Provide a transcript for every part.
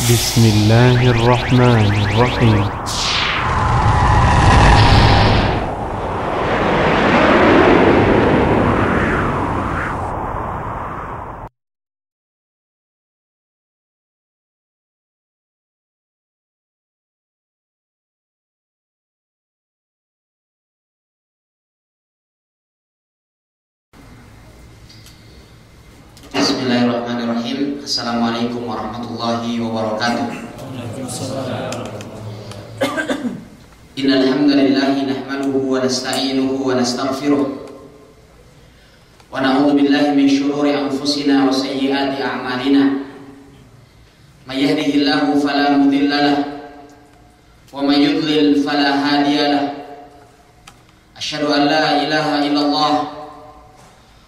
بسم الله الرحمن الرحيم. Bismillahirrahmanirrahim. Assalamualaikum warahmatullahi wabarakatuh. Innal hamdalillah nahmaduhu wa nasta'inuhu wa nastaghfiruh wa na'udzu billahi min shururi anfusina wa sayyiati a'malina. May yahdihillahu fala mudilla lahu wa may yudlil fala hadiya lahu. Asyhadu an la ilaha illallah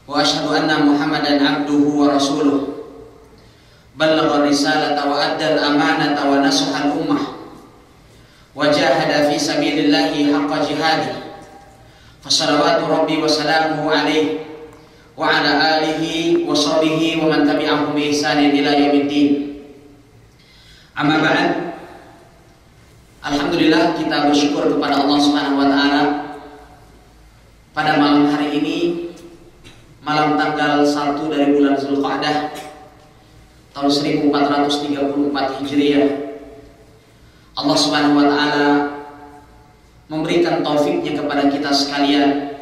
wa asyhadu anna Muhammadan abduhu wa rasuluh. Ballagha risalata wa addal amanata wa nasaha al-ummah wa jahada fi sabilillahi haqqa jihadih. Fa salawatu rabbi wa salamuhu alaihi wa ala alihi wa sahbihi wa man tabi'ahum bi ihsanin ila yaumiddin. Amma ba'd. Alhamdulillah, kita bersyukur kepada Allah Subhanahu wa taala pada malam hari ini, malam tanggal 1 dari bulan Zulqa'dah tahun 1434 Hijriah. Allah Subhanahu wa taala memberikan taufiknya kepada kita sekalian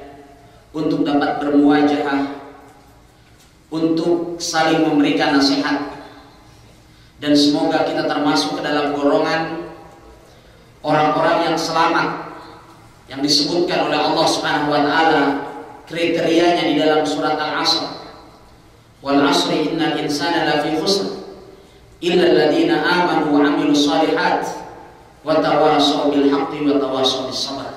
untuk dapat bermuwajahah, untuk saling memberikan nasihat, dan semoga kita termasuk ke dalam golongan orang-orang yang selamat yang disebutkan oleh Allah Subhanahu wa taala kriterianya di dalam surat Al-Asr. Wal 'asri innal insana lafi khusr illa alladziina aamanu wa 'amilus shalihat wa tawashaw bil haqqi wa tawashaw bis sabr.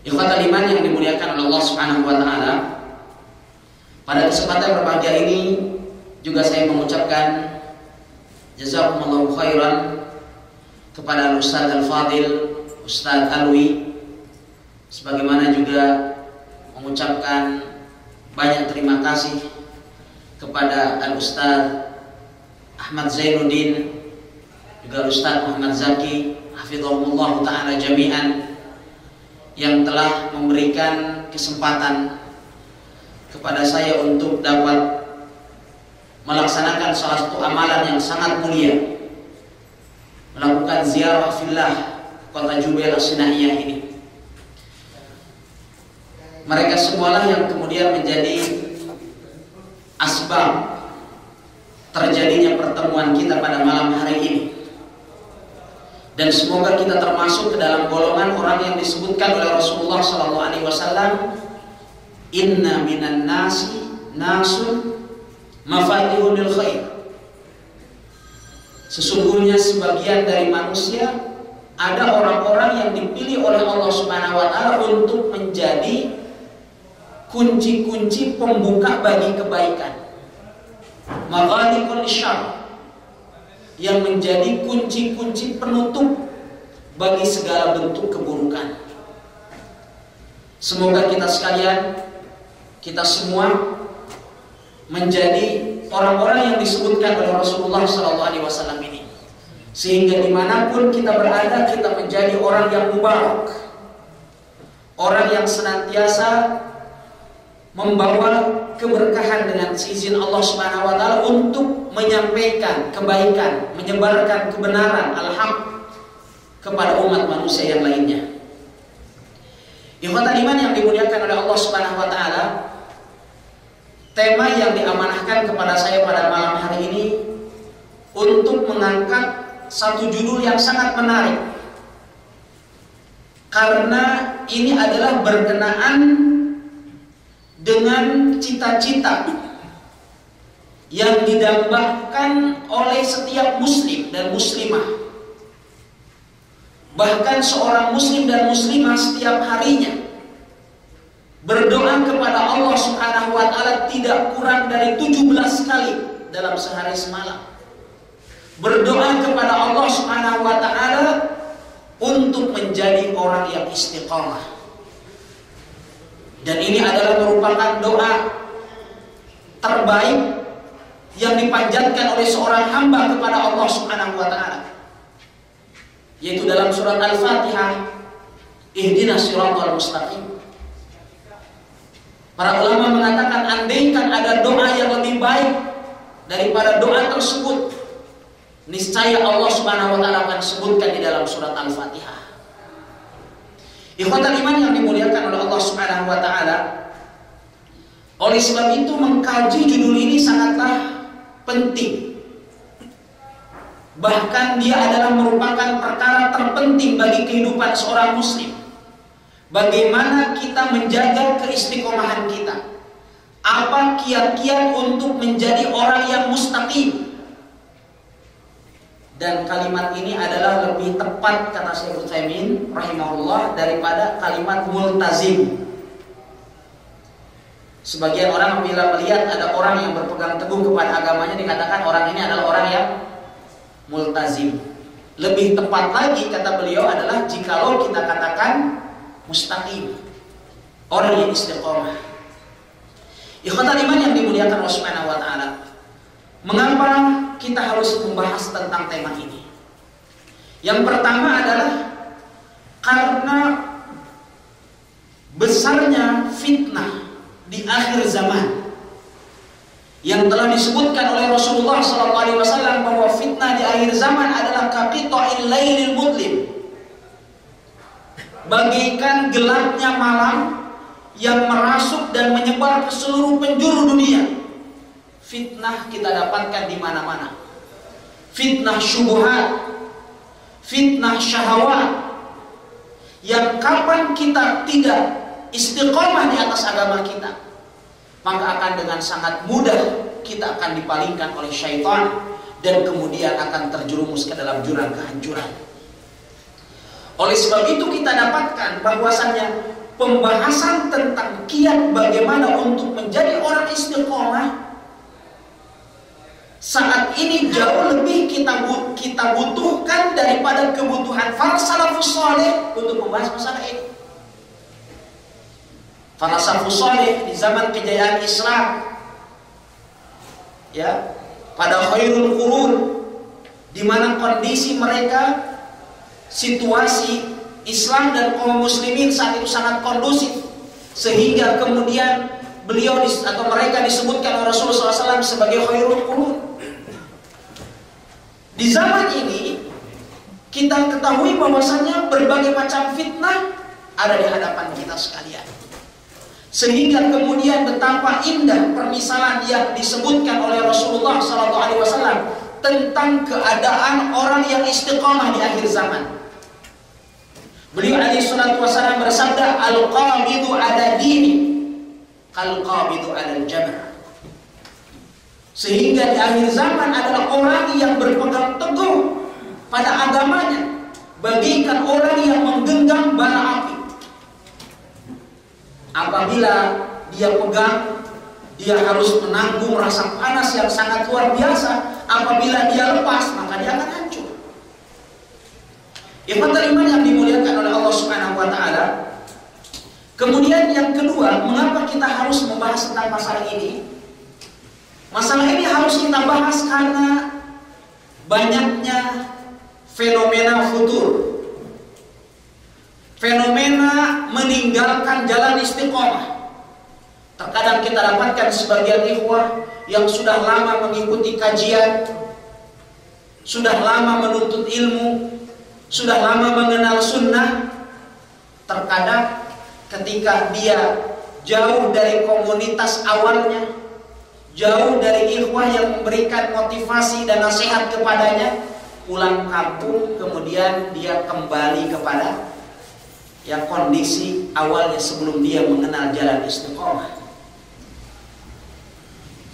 Ikhwatal iman yang dimuliakan oleh Allah Subhanahu wa taala, pada kesempatan berbahagia ini juga saya mengucapkan jazakumullahu khairan kepada Al-Ustaz Al-Fadil Ustaz Alwi, sebagaimana juga mengucapkan banyak terima kasih kepada Al-Ustaz Ahmad Zainuddin, juga Ustaz Muhammad Zaki hafizahumullah ta'ala jami'an, yang telah memberikan kesempatan kepada saya untuk dapat melaksanakan salah satu amalan yang sangat mulia, melakukan ziarah fillah kota Jubail As-Sinaiyah ini. Mereka semualah yang kemudian menjadi asbab terjadinya pertemuan kita pada malam hari ini. Dan semoga kita termasuk ke dalam golongan orang yang disebutkan oleh Rasulullah SAW, inna minan nasi nasun mafatihun lil khair. Sesungguhnya sebagian dari manusia ada orang-orang yang dipilih oleh Allah Subhanahu wa taala untuk menjadi kunci-kunci pembuka bagi kebaikan, maghaliqul syarr, yang menjadi kunci-kunci penutup bagi segala bentuk keburukan. Semoga kita sekalian, kita semua menjadi orang-orang yang disebutkan oleh Rasulullah SAW ini, sehingga dimanapun kita berada kita menjadi orang yang mubarak, orang yang senantiasa membawa keberkahan dengan seizin Allah Subhanahu wa taala untuk menyampaikan kebaikan, menyebarkan kebenaran al-haq kepada umat manusia yang lainnya. Ikhwatal iman yang dimuliakan oleh Allah Subhanahu wa taala, tema yang diamanahkan kepada saya pada malam hari ini untuk mengangkat satu judul yang sangat menarik, karena ini adalah berkenaan dengan cita-cita yang didambakan oleh setiap muslim dan muslimah. Bahkan seorang muslim dan muslimah setiap harinya berdoa kepada Allah Subhanahu wa taala tidak kurang dari 17 kali dalam sehari semalam. Berdoa kepada Allah Subhanahu wa taala untuk menjadi orang yang istiqamah. Dan ini adalah merupakan doa terbaik yang dipanjatkan oleh seorang hamba kepada Allah Subhanahu wa taala, yaitu dalam surat Al-Fatihah, ihdinas siratal mustaqim. Para ulama mengatakan andaikan ada doa yang lebih baik daripada doa tersebut, niscaya Allah Subhanahu wa taala akan sebutkan di dalam surat Al-Fatihah. Ikhwatal iman yang dimuliakan oleh Allah Subhanahu wa taala, oleh sebab itu mengkaji judul ini sangatlah penting. Bahkan dia adalah merupakan perkara terpenting bagi kehidupan seorang muslim. Bagaimana kita menjaga keistiqomahan kita? Apa kiat-kiat untuk menjadi orang yang mustaqim? Dan kalimat ini adalah lebih tepat, kata Syekh Utsaimin rahimahullah, daripada kalimat multazim. Sebagian orang bila melihat ada orang yang berpegang teguh kepada agamanya, dikatakan orang ini adalah orang yang multazim. Lebih tepat lagi, kata beliau, adalah jikalau kita katakan mustaqim, orang yang istiqomah. Ikhwatal iman yang dimuliakan Allah Subhanahu wa taala, mengapa kita harus membahas tentang tema ini? Yang pertama adalah karena besarnya fitnah di akhir zaman yang telah disebutkan oleh Rasulullah SAW, bahwa fitnah di akhir zaman adalah kaqita'il lailil mudlim, bagaikan gelapnya malam yang merasuk dan menyebar ke seluruh penjuru dunia. Fitnah kita dapatkan di mana-mana. Fitnah syubhat, fitnah syahwat, yang kapan kita tidak istiqomah di atas agama kita, maka akan dengan sangat mudah kita akan dipalingkan oleh syaitan dan kemudian akan terjerumus ke dalam jurang kehancuran. Oleh sebab itu kita dapatkan bahwasannya pembahasan tentang kiat bagaimana untuk menjadi orang istiqomah saat ini jauh lebih kita butuhkan daripada kebutuhan para salafus saleh untuk membahas masalah ini. Para salafus saleh di zaman kejayaan Islam, ya, pada khairul qurun, di mana kondisi mereka, situasi Islam dan kaum muslimin saat itu sangat kondusif, sehingga kemudian beliau atau mereka disebutkan oleh Rasulullah SAW sebagai khairul qurun. Di zaman ini kita ketahui bahwasanya berbagai macam fitnah ada di hadapan kita sekalian, sehingga kemudian betapa indah permisalan yang disebutkan oleh Rasulullah SAW tentang keadaan orang yang istiqamah di akhir zaman. Beliau alaihi salatu wasallam bersabda, al-qabidu ala dini kal-qabidu ala al-jamr. Sehingga di akhir zaman adalah orang yang berpegang teguh pada agamanya bagaikan orang yang menggenggam bara api. Apabila dia pegang, dia harus menanggung rasa panas yang sangat luar biasa. Apabila dia lepas, maka dia akan hancur. Ikhwatul iman yang dimuliakan oleh Allah Subhanahu wa taala. Kemudian yang kedua, mengapa kita harus membahas tentang masalah ini? Masalah ini harus kita bahas karena banyaknya fenomena futur, fenomena meninggalkan jalan istiqomah. Terkadang kita dapatkan sebagian ikhwah yang sudah lama mengikuti kajian, sudah lama menuntut ilmu, sudah lama mengenal sunnah. Terkadang ketika dia jauh dari komunitas awalnya, jauh dari ikhwah yang memberikan motivasi dan nasihat kepadanya, pulang kampung kemudian dia kembali kepada yang kondisi awalnya sebelum dia mengenal jalan istiqomah.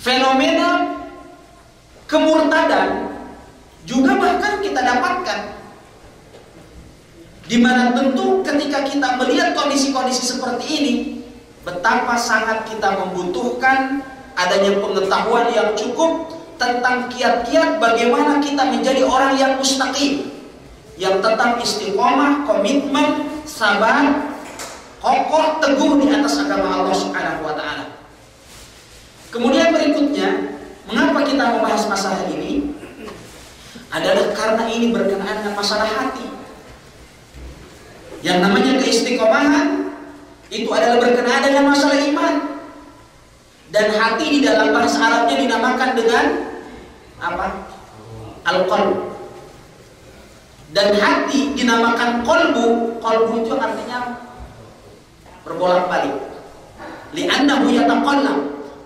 Fenomena kemurtadan juga bahkan kita dapatkan, di mana tentu ketika kita melihat kondisi-kondisi seperti ini, betapa sangat kita membutuhkan adanya pengetahuan yang cukup tentang kiat-kiat bagaimana kita menjadi orang yang mustaqim, yang tetap istiqomah, komitmen, sabar, kokoh, teguh di atas agama Allah Subhanahu wa taala. Kemudian berikutnya, Mengapa kita membahas masalah ini? Adalah karena ini berkenaan dengan masalah hati. Yang namanya keistiqomahan itu adalah berkenaan dengan masalah iman. Dan hati di dalam bahasa Arabnya dinamakan dengan apa? Al-qalb. Dan hati dinamakan qalbu. Qalbu itu artinya berbolak-balik. Li'annahu yataqallab,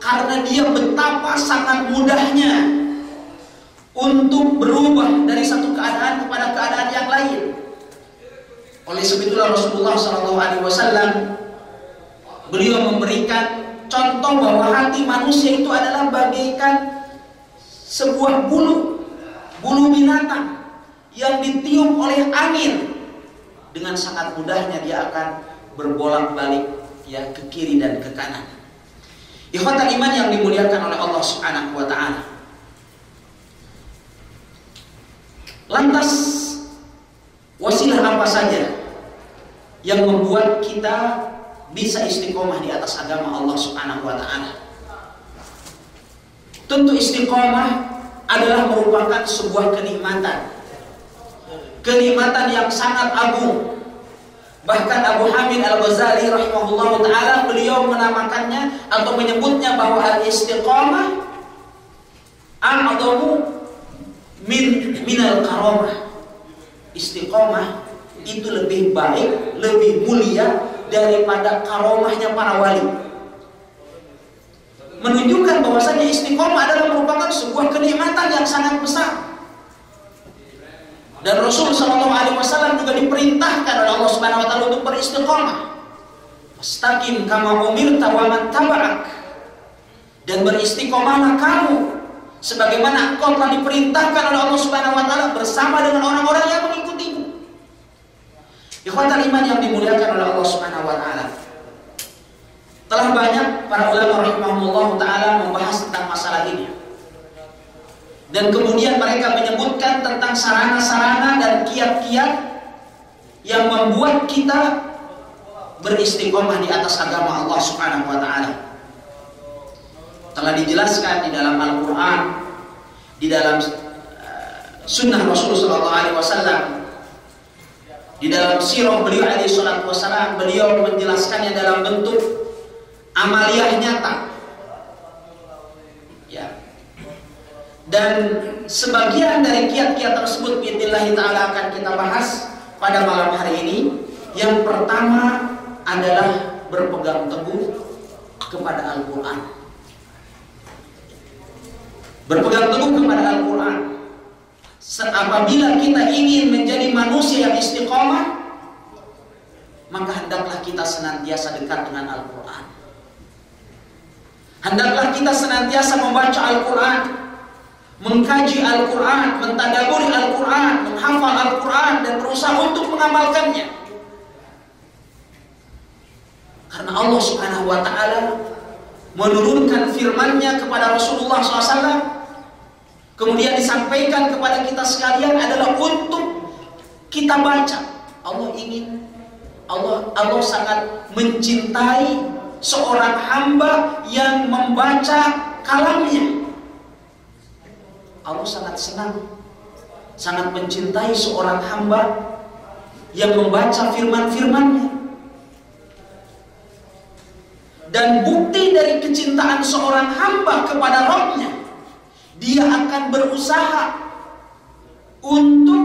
karena dia betapa sangat mudahnya untuk berubah dari satu keadaan kepada keadaan yang lain. Oleh sebab itulah Rasulullah SAW beliau memberikan contoh bahwa hati manusia itu adalah bagaikan sebuah bulu binatang yang ditiup oleh angin. Dengan sangat mudahnya dia akan berbolak-balik ya ke kiri dan ke kanan. Ikhwatal iman yang dimuliakan oleh Allah Subhanahu wa taala. Lantas wasilah apa saja yang membuat kita bisa istiqomah di atas agama Allah Subhanahu wa taala? Tentu istiqomah adalah merupakan sebuah kenikmatan. Kenikmatan yang sangat agung. Bahkan Abu Hamid Al-Ghazali rahimahullah ta'ala beliau menamakannya atau menyebutnya bahwa al-istiqamah a'adhamu minal karamah. Istiqamah itu lebih baik, lebih mulia daripada karomahnya para wali. Menunjukkan bahwasanya istiqamah adalah merupakan sebuah kenikmatan yang sangat besar. Dan Rasul SAW juga diperintahkan oleh Allah Subhanahu wa taala untuk beristiqamah. Fastaqim kama umirta wa man taba'ak. Dan beristiqamahlah kamu sebagaimana engkau telah diperintahkan oleh Allah Subhanahu wa taala bersama dengan orang-orang yang mengikutimu. Ikhwatal iman yang dimuliakan oleh Allah Subhanahu wa taala. Telah banyak para ulama rahimahumullah taala membahas tentang masalah ini. Dan kemudian mereka menyebutkan tentang sarana-sarana dan kiat-kiat yang membuat kita beristiqomah di atas agama Allah Subhanahu wa taala. Telah dijelaskan di dalam Al-Qur'an, di dalam sunnah Rasul sallallahu alaihi wasallam, di dalam sirah beliau alaihi salatu wasallam, beliau menjelaskannya dalam bentuk amaliyah nyata. Ya. Dan sebagian dari kiat-kiat tersebut biidznillah taala akan kita bahas pada malam hari ini. Yang pertama adalah berpegang teguh kepada Al-Qur'an. Berpegang teguh kepada Al-Qur'an. Apabila kita ingin menjadi manusia yang istiqomah, maka hendaklah kita senantiasa dekat dengan Al-Qur'an. Hendaklah kita senantiasa membaca Al-Qur'an, mengkaji Al-Quran, mentadaburi Al-Quran, menghafal Al-Quran, dan berusaha untuk mengamalkannya. Karena Allah Subhanahu wa ta'ala menurunkan firman-Nya kepada Rasulullah SAW, kemudian disampaikan kepada kita sekalian adalah untuk kita baca. Allah sangat mencintai seorang hamba yang membaca kalamnya. Allah sangat senang, sangat mencintai seorang hamba yang membaca firman-firman-Nya. Dan bukti dari kecintaan seorang hamba kepada Rabb-Nya, dia akan berusaha untuk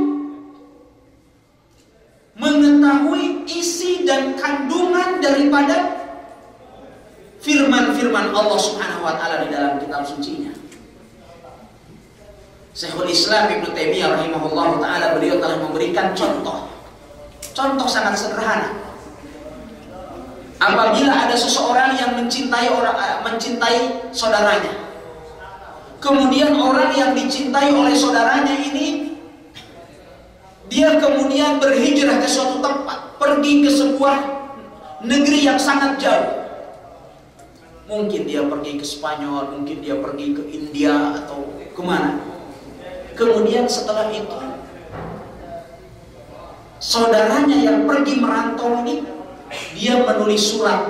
mengetahui isi dan kandungan daripada firman-firman Allah Subhanahu wa taala di dalam kitab suci-Nya. Syekhul Islam Ibnu Taimiyah rahimahullah ta'ala beliau telah memberikan contoh sangat sederhana. Apabila ada seseorang yang mencintai saudaranya, kemudian orang yang dicintai oleh saudaranya ini dia kemudian berhijrah ke suatu tempat, pergi ke sebuah negeri yang sangat jauh. Mungkin dia pergi ke Spanyol, mungkin dia pergi ke India atau kemana. Kemudian setelah itu saudaranya yang pergi merantau ini, dia menulis surat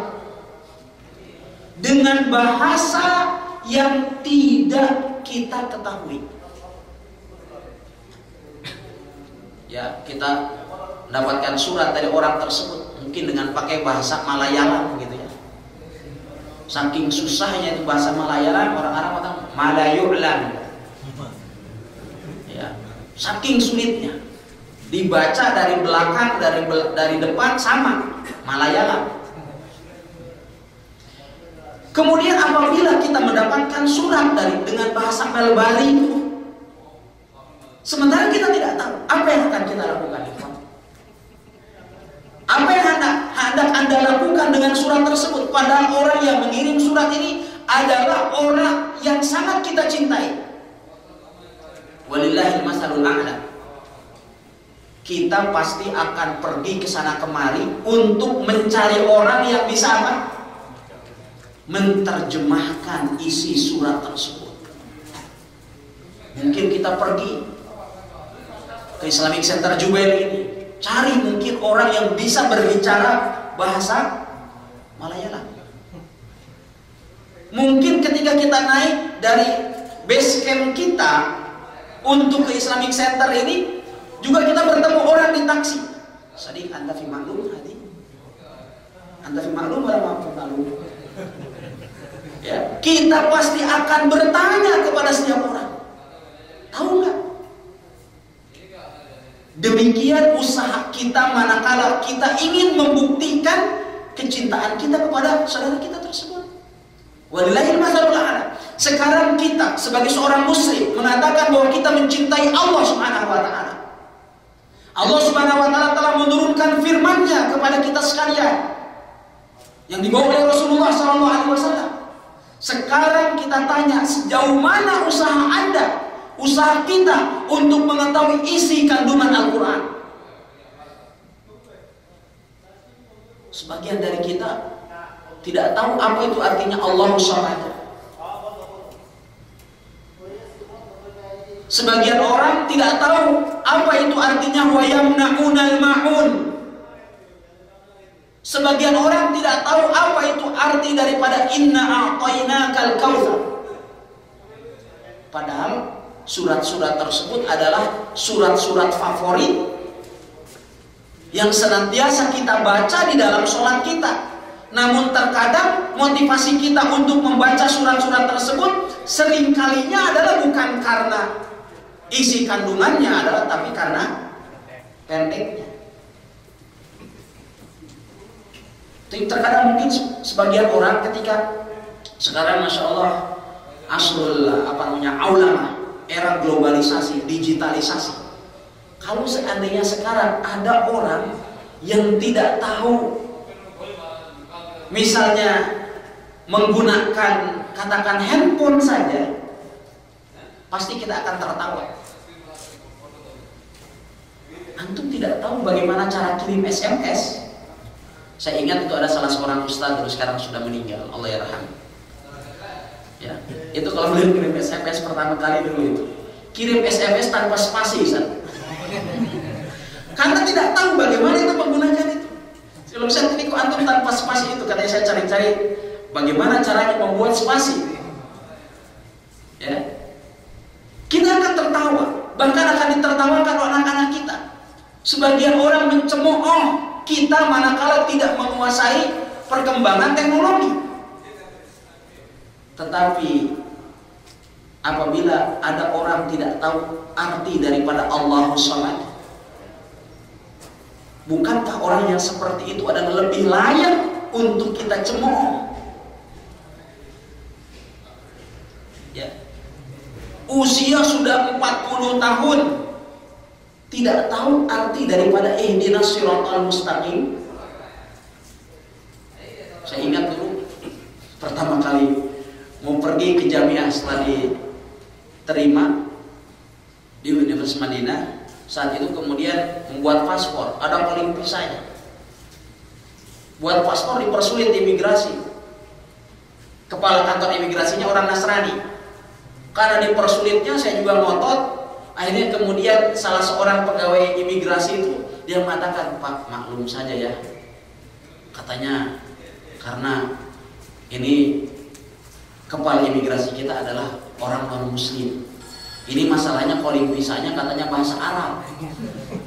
dengan bahasa yang tidak kita ketahui. Ya, kita mendapatkan surat dari orang tersebut mungkin dengan pakai bahasa Malayalam gitu ya. Saking susahnya itu bahasa Malayalam, orang-orang kata Malayu'lan. Ya, saking sulitnya. Dibaca dari belakang, dari depan sama Malayalam. Kemudian apabila kita mendapatkan surat dengan bahasa Melbari, sementara kita tidak tahu apa yang akan kita lakukan. Apa yang hendak Anda lakukan dengan surat tersebut? Padahal orang yang mengirim surat ini adalah orang yang sangat kita cintai. Walillahil masalul a'la. Kita pasti akan pergi ke sana kemari untuk mencari orang yang bisa apa? Menerjemahkan isi surat tersebut. Mungkin kita pergi ke Islamic Center Jubail ini, cari mungkin orang yang bisa berbicara bahasa Malayalam. Mungkin ketika kita naik dari base camp kita untuk ke Islamic Center ini, juga kita bertemu orang di taksi. Sadiq, Anda fi maklum hadi? Anda fi maklum wala maklum? Ya, kita pasti akan bertanya kepada setiap orang. Tahu nggak? Demikian usaha kita manakala kita ingin membuktikan kecintaan kita kepada saudara kita tersebut. Walillahil masalul a'la. Sekarang kita sebagai seorang muslim mengatakan bahwa kita mencintai Allah Subhanahu wa taala. Allah Subhanahu wa taala telah menurunkan firman-Nya kepada kita sekalian yang dibawa oleh Rasulullah SAW. Sekarang kita tanya, sejauh mana usaha Anda, usaha kita untuk mengetahui isi kandungan Al-Quran? Sebagian dari kita tidak tahu apa itu artinya Allahu Samad. Sebagian orang tidak tahu apa itu artinya wa yamna'unal ma'un. Sebagian orang tidak tahu apa itu arti daripada inna a'tainakal kautsar. Padahal surat-surat tersebut adalah surat-surat favorit yang senantiasa kita baca di dalam sholat kita. Namun terkadang motivasi kita untuk membaca surat-surat tersebut seringkalinya adalah bukan karena isi kandungannya adalah, tapi karena pendeknya. Terkadang mungkin sebagian orang ketika sekarang Masya Allah asrul aulama, era globalisasi, digitalisasi. Kalau seandainya sekarang ada orang yang tidak tahu, misalnya menggunakan katakan handphone saja, pasti kita akan tertawa. Antum tidak tahu bagaimana cara kirim SMS. Saya ingat itu ada salah seorang ustaz terus sekarang sudah meninggal, Allah yarham. Ya, itu kalau beliau kirim SMS pertama kali dulu itu kirim SMS tanpa spasi, karena tidak tahu bagaimana itu menggunakan itu. Kalau saya ini kok antum tanpa spasi itu, katanya saya cari-cari bagaimana caranya membuat spasi. Ya, kita akan tertawa, bahkan akan ditertawakan oleh anak-anak kita. Sebagian orang mencemooh kita manakala tidak menguasai perkembangan teknologi. Tetapi apabila ada orang tidak tahu arti daripada Allahu Samad, bukankah orang yang seperti itu adalah lebih layak untuk kita cemooh? Ya. Usia sudah 40 tahun tidak tahu arti daripada ihdinas siratal mustaqim. Saya ingat dulu pertama kali mau pergi ke Jamiah setelah diterima di Universitas Madinah, saat itu kemudian membuat paspor, ada polling visanya. Buat paspor dipersulit di imigrasi. Kepala kantor imigrasinya orang Nasrani. Karena dipersulitnya saya juga ngotot. Akhirnya kemudian salah seorang pegawai imigrasi itu dia mengatakan, Pak, maklum saja ya, katanya karena ini kepala imigrasi kita adalah orang non-muslim. Ini masalahnya calling visanya katanya bahasa Arab.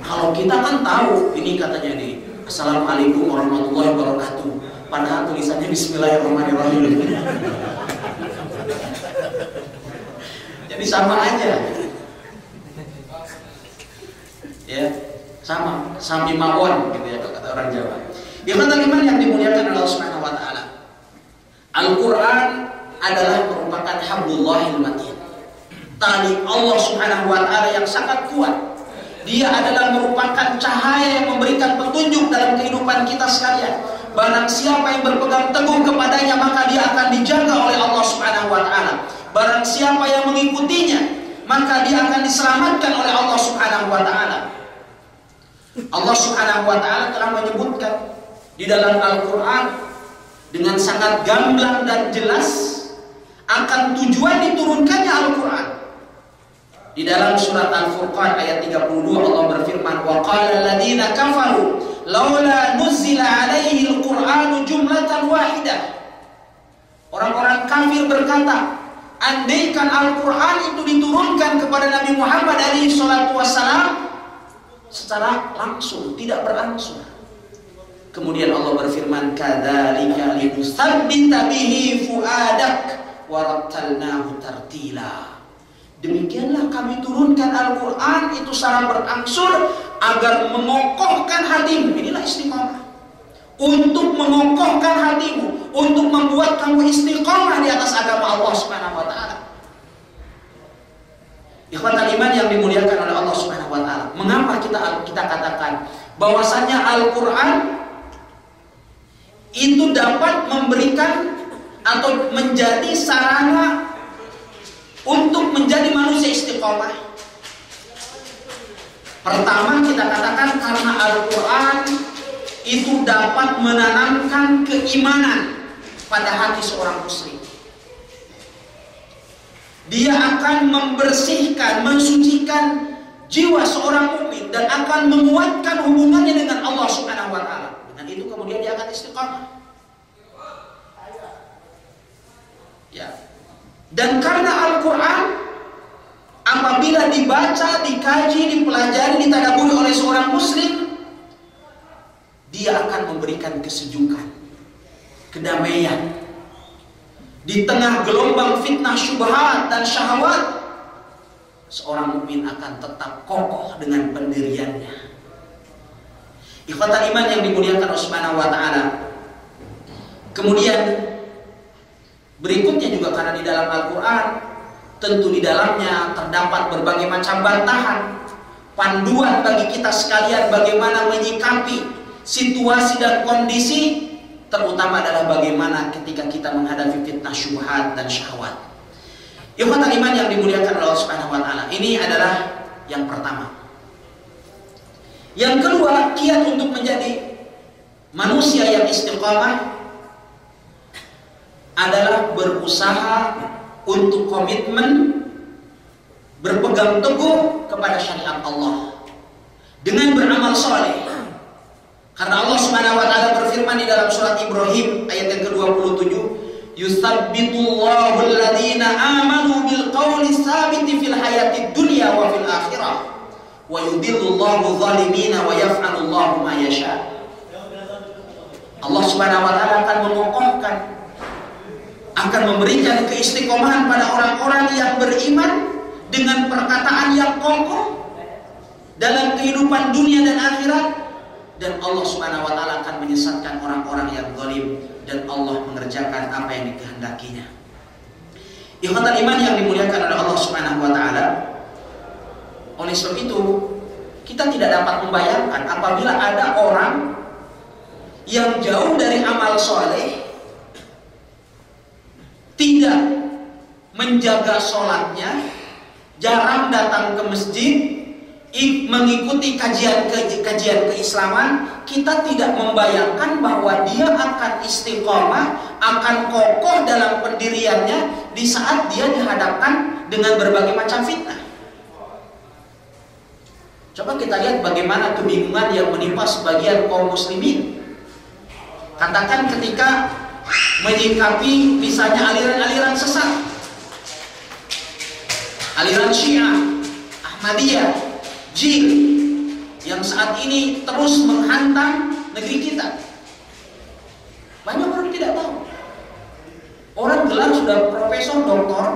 Kalau kita kan tahu ini katanya nih, Assalamualaikum warahmatullahi wabarakatuh. Padahal tulisannya Bismillahirrahmanirrahim. Jadi sama aja. Ya, sama, sami mawon gitu ya kata orang Jawa. Ikhwatal iman yang dimuliakan Allah Subhanahu wa taala. Al-Qur'an adalah merupakan hablullahil matin. Tali Allah Subhanahu wa taala yang sangat kuat. Dia adalah merupakan cahaya yang memberikan petunjuk dalam kehidupan kita sekalian. Barang siapa yang berpegang teguh kepadanya, maka dia akan dijaga oleh Allah Subhanahu wa taala. Barang siapa yang mengikutinya, maka dia akan diselamatkan oleh Allah Subhanahu wa taala. Allah Subhanahu wa taala telah menyebutkan di dalam Al-Qur'an dengan sangat gamblang dan jelas akan tujuan diturunkannya Al-Qur'an. Di dalam surat Al-Furqan ayat 32 Allah berfirman, wa qala alladziina kafaru laula nuzila 'alaihi al-Qur'anu jumlatan wahidah. Orang-orang kafir berkata, andaikan Al-Qur'an itu diturunkan kepada Nabi Muhammad alaihi salatu wassalam secara langsung, tidak berangsur. Kemudian Allah berfirman, kadzalika linutsabbita bihi fuadak wa rattalnahu tartila. Demikianlah kami turunkan Al-Qur'an itu secara berangsur agar mengokohkan hatimu. Inilah istiqamah. Untuk mengokohkan hatimu, untuk membuat kamu istiqamah di atas agama Allah Subhanahu wa taala. Ikhwatal iman yang dimuliakan oleh Allah Subhanahu wa taala. Mengapa kita katakan bahwasanya Al-Qur'an itu dapat memberikan atau menjadi sarana untuk menjadi manusia istiqomah? Pertama kita katakan karena Al-Quran itu dapat menanamkan keimanan pada hati seorang muslim. Dia akan membersihkan, mensucikan jiwa seorang mukmin dan akan menguatkan hubungannya dengan Allah Subhanahu wa taala. Dengan itu kemudian dia akan istiqomah. Ya. Dan karena Al-Quran apabila dibaca, dikaji, dipelajari, ditadaburi oleh seorang muslim, dia akan memberikan kesejukan, kedamaian. Di tengah gelombang fitnah, syubhat dan syahwat, seorang mukmin akan tetap kokoh dengan pendiriannya. Ikhwatal iman yang dimuliakan Allah Subhanahu wa taala. Kemudian berikutnya juga karena di dalam Al-Quran tentu di dalamnya terdapat berbagai macam bantahan, panduan bagi kita sekalian bagaimana menyikapi situasi dan kondisi, terutama adalah bagaimana ketika kita menghadapi fitnah, syubhat dan syahwat. Ikhwatal iman yang dimuliakan Allah Subhanahu wa taala. Ini adalah yang pertama. Yang kedua, kiat untuk menjadi manusia yang istiqamah adalah berusaha untuk komitmen berpegang teguh kepada syariat Allah dengan beramal saleh. Karena Allah Subhanahu wa taala berfirman di dalam surat Ibrahim ayat yang ke-27, yusabbitullahu alladziina aamanu bil qawli tsabiti fil hayatid dunya wa fil akhirah wa yudhillullahu dzalimin wa yaf'alullahu ma yasha. Allah Subhanahu wa taala akan mengokohkan, akan memberikan keistiqomahan pada orang-orang yang beriman dengan perkataan yang kokoh dalam kehidupan dunia dan akhirat, dan Allah Subhanahu wa taala akan menyesatkan orang-orang yang zalim dan Allah mengerjakan apa yang dikehendakinya. Ikhwatal iman yang dimuliakan oleh Allah Subhanahu wa taala. Oleh sebab itu, kita tidak dapat membayangkan apabila ada orang yang jauh dari amal soleh, tidak menjaga sholatnya, jarang datang ke masjid, mengikuti kajian keislaman, kita tidak membayangkan bahwa dia akan istiqomah, akan kokoh dalam pendiriannya di saat dia dihadapkan dengan berbagai macam fitnah. Coba kita lihat bagaimana kebingungan yang menimpa sebagian kaum muslimin. Katakan ketika menyikapi misalnya aliran-aliran sesat, aliran Syiah, Ahmadiyah, Jil yang saat ini terus menghantam negeri kita. Banyak orang tidak tahu. Orang gelar sudah profesor, doktor,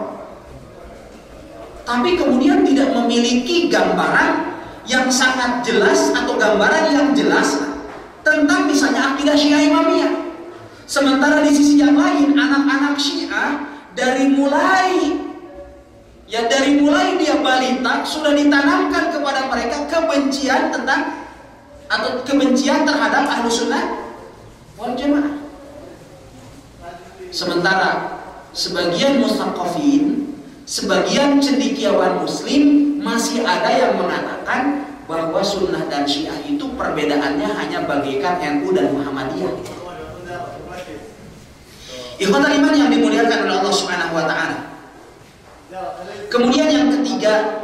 tapi kemudian tidak memiliki gambaran yang sangat jelas atau gambaran yang jelas tentang misalnya akidah Syiah Imamiyah. Sementara di sisi yang lain, anak-anak Syiah dari mulai dia balita sudah ditanamkan kepada mereka kebencian tentang atau kebencian terhadap Ahlus Sunnah wal Jamaah. Sementara sebagian mustaqafin, sebagian cendekiawan muslim masih ada yang mengatakan bahwa Sunnah dan Syiah itu perbedaannya hanya bagaikan NU dan Muhammadiyah. Ikhwatul iman yang dimuliakan oleh Allah Subhanahu wa taala. Kemudian yang ketiga,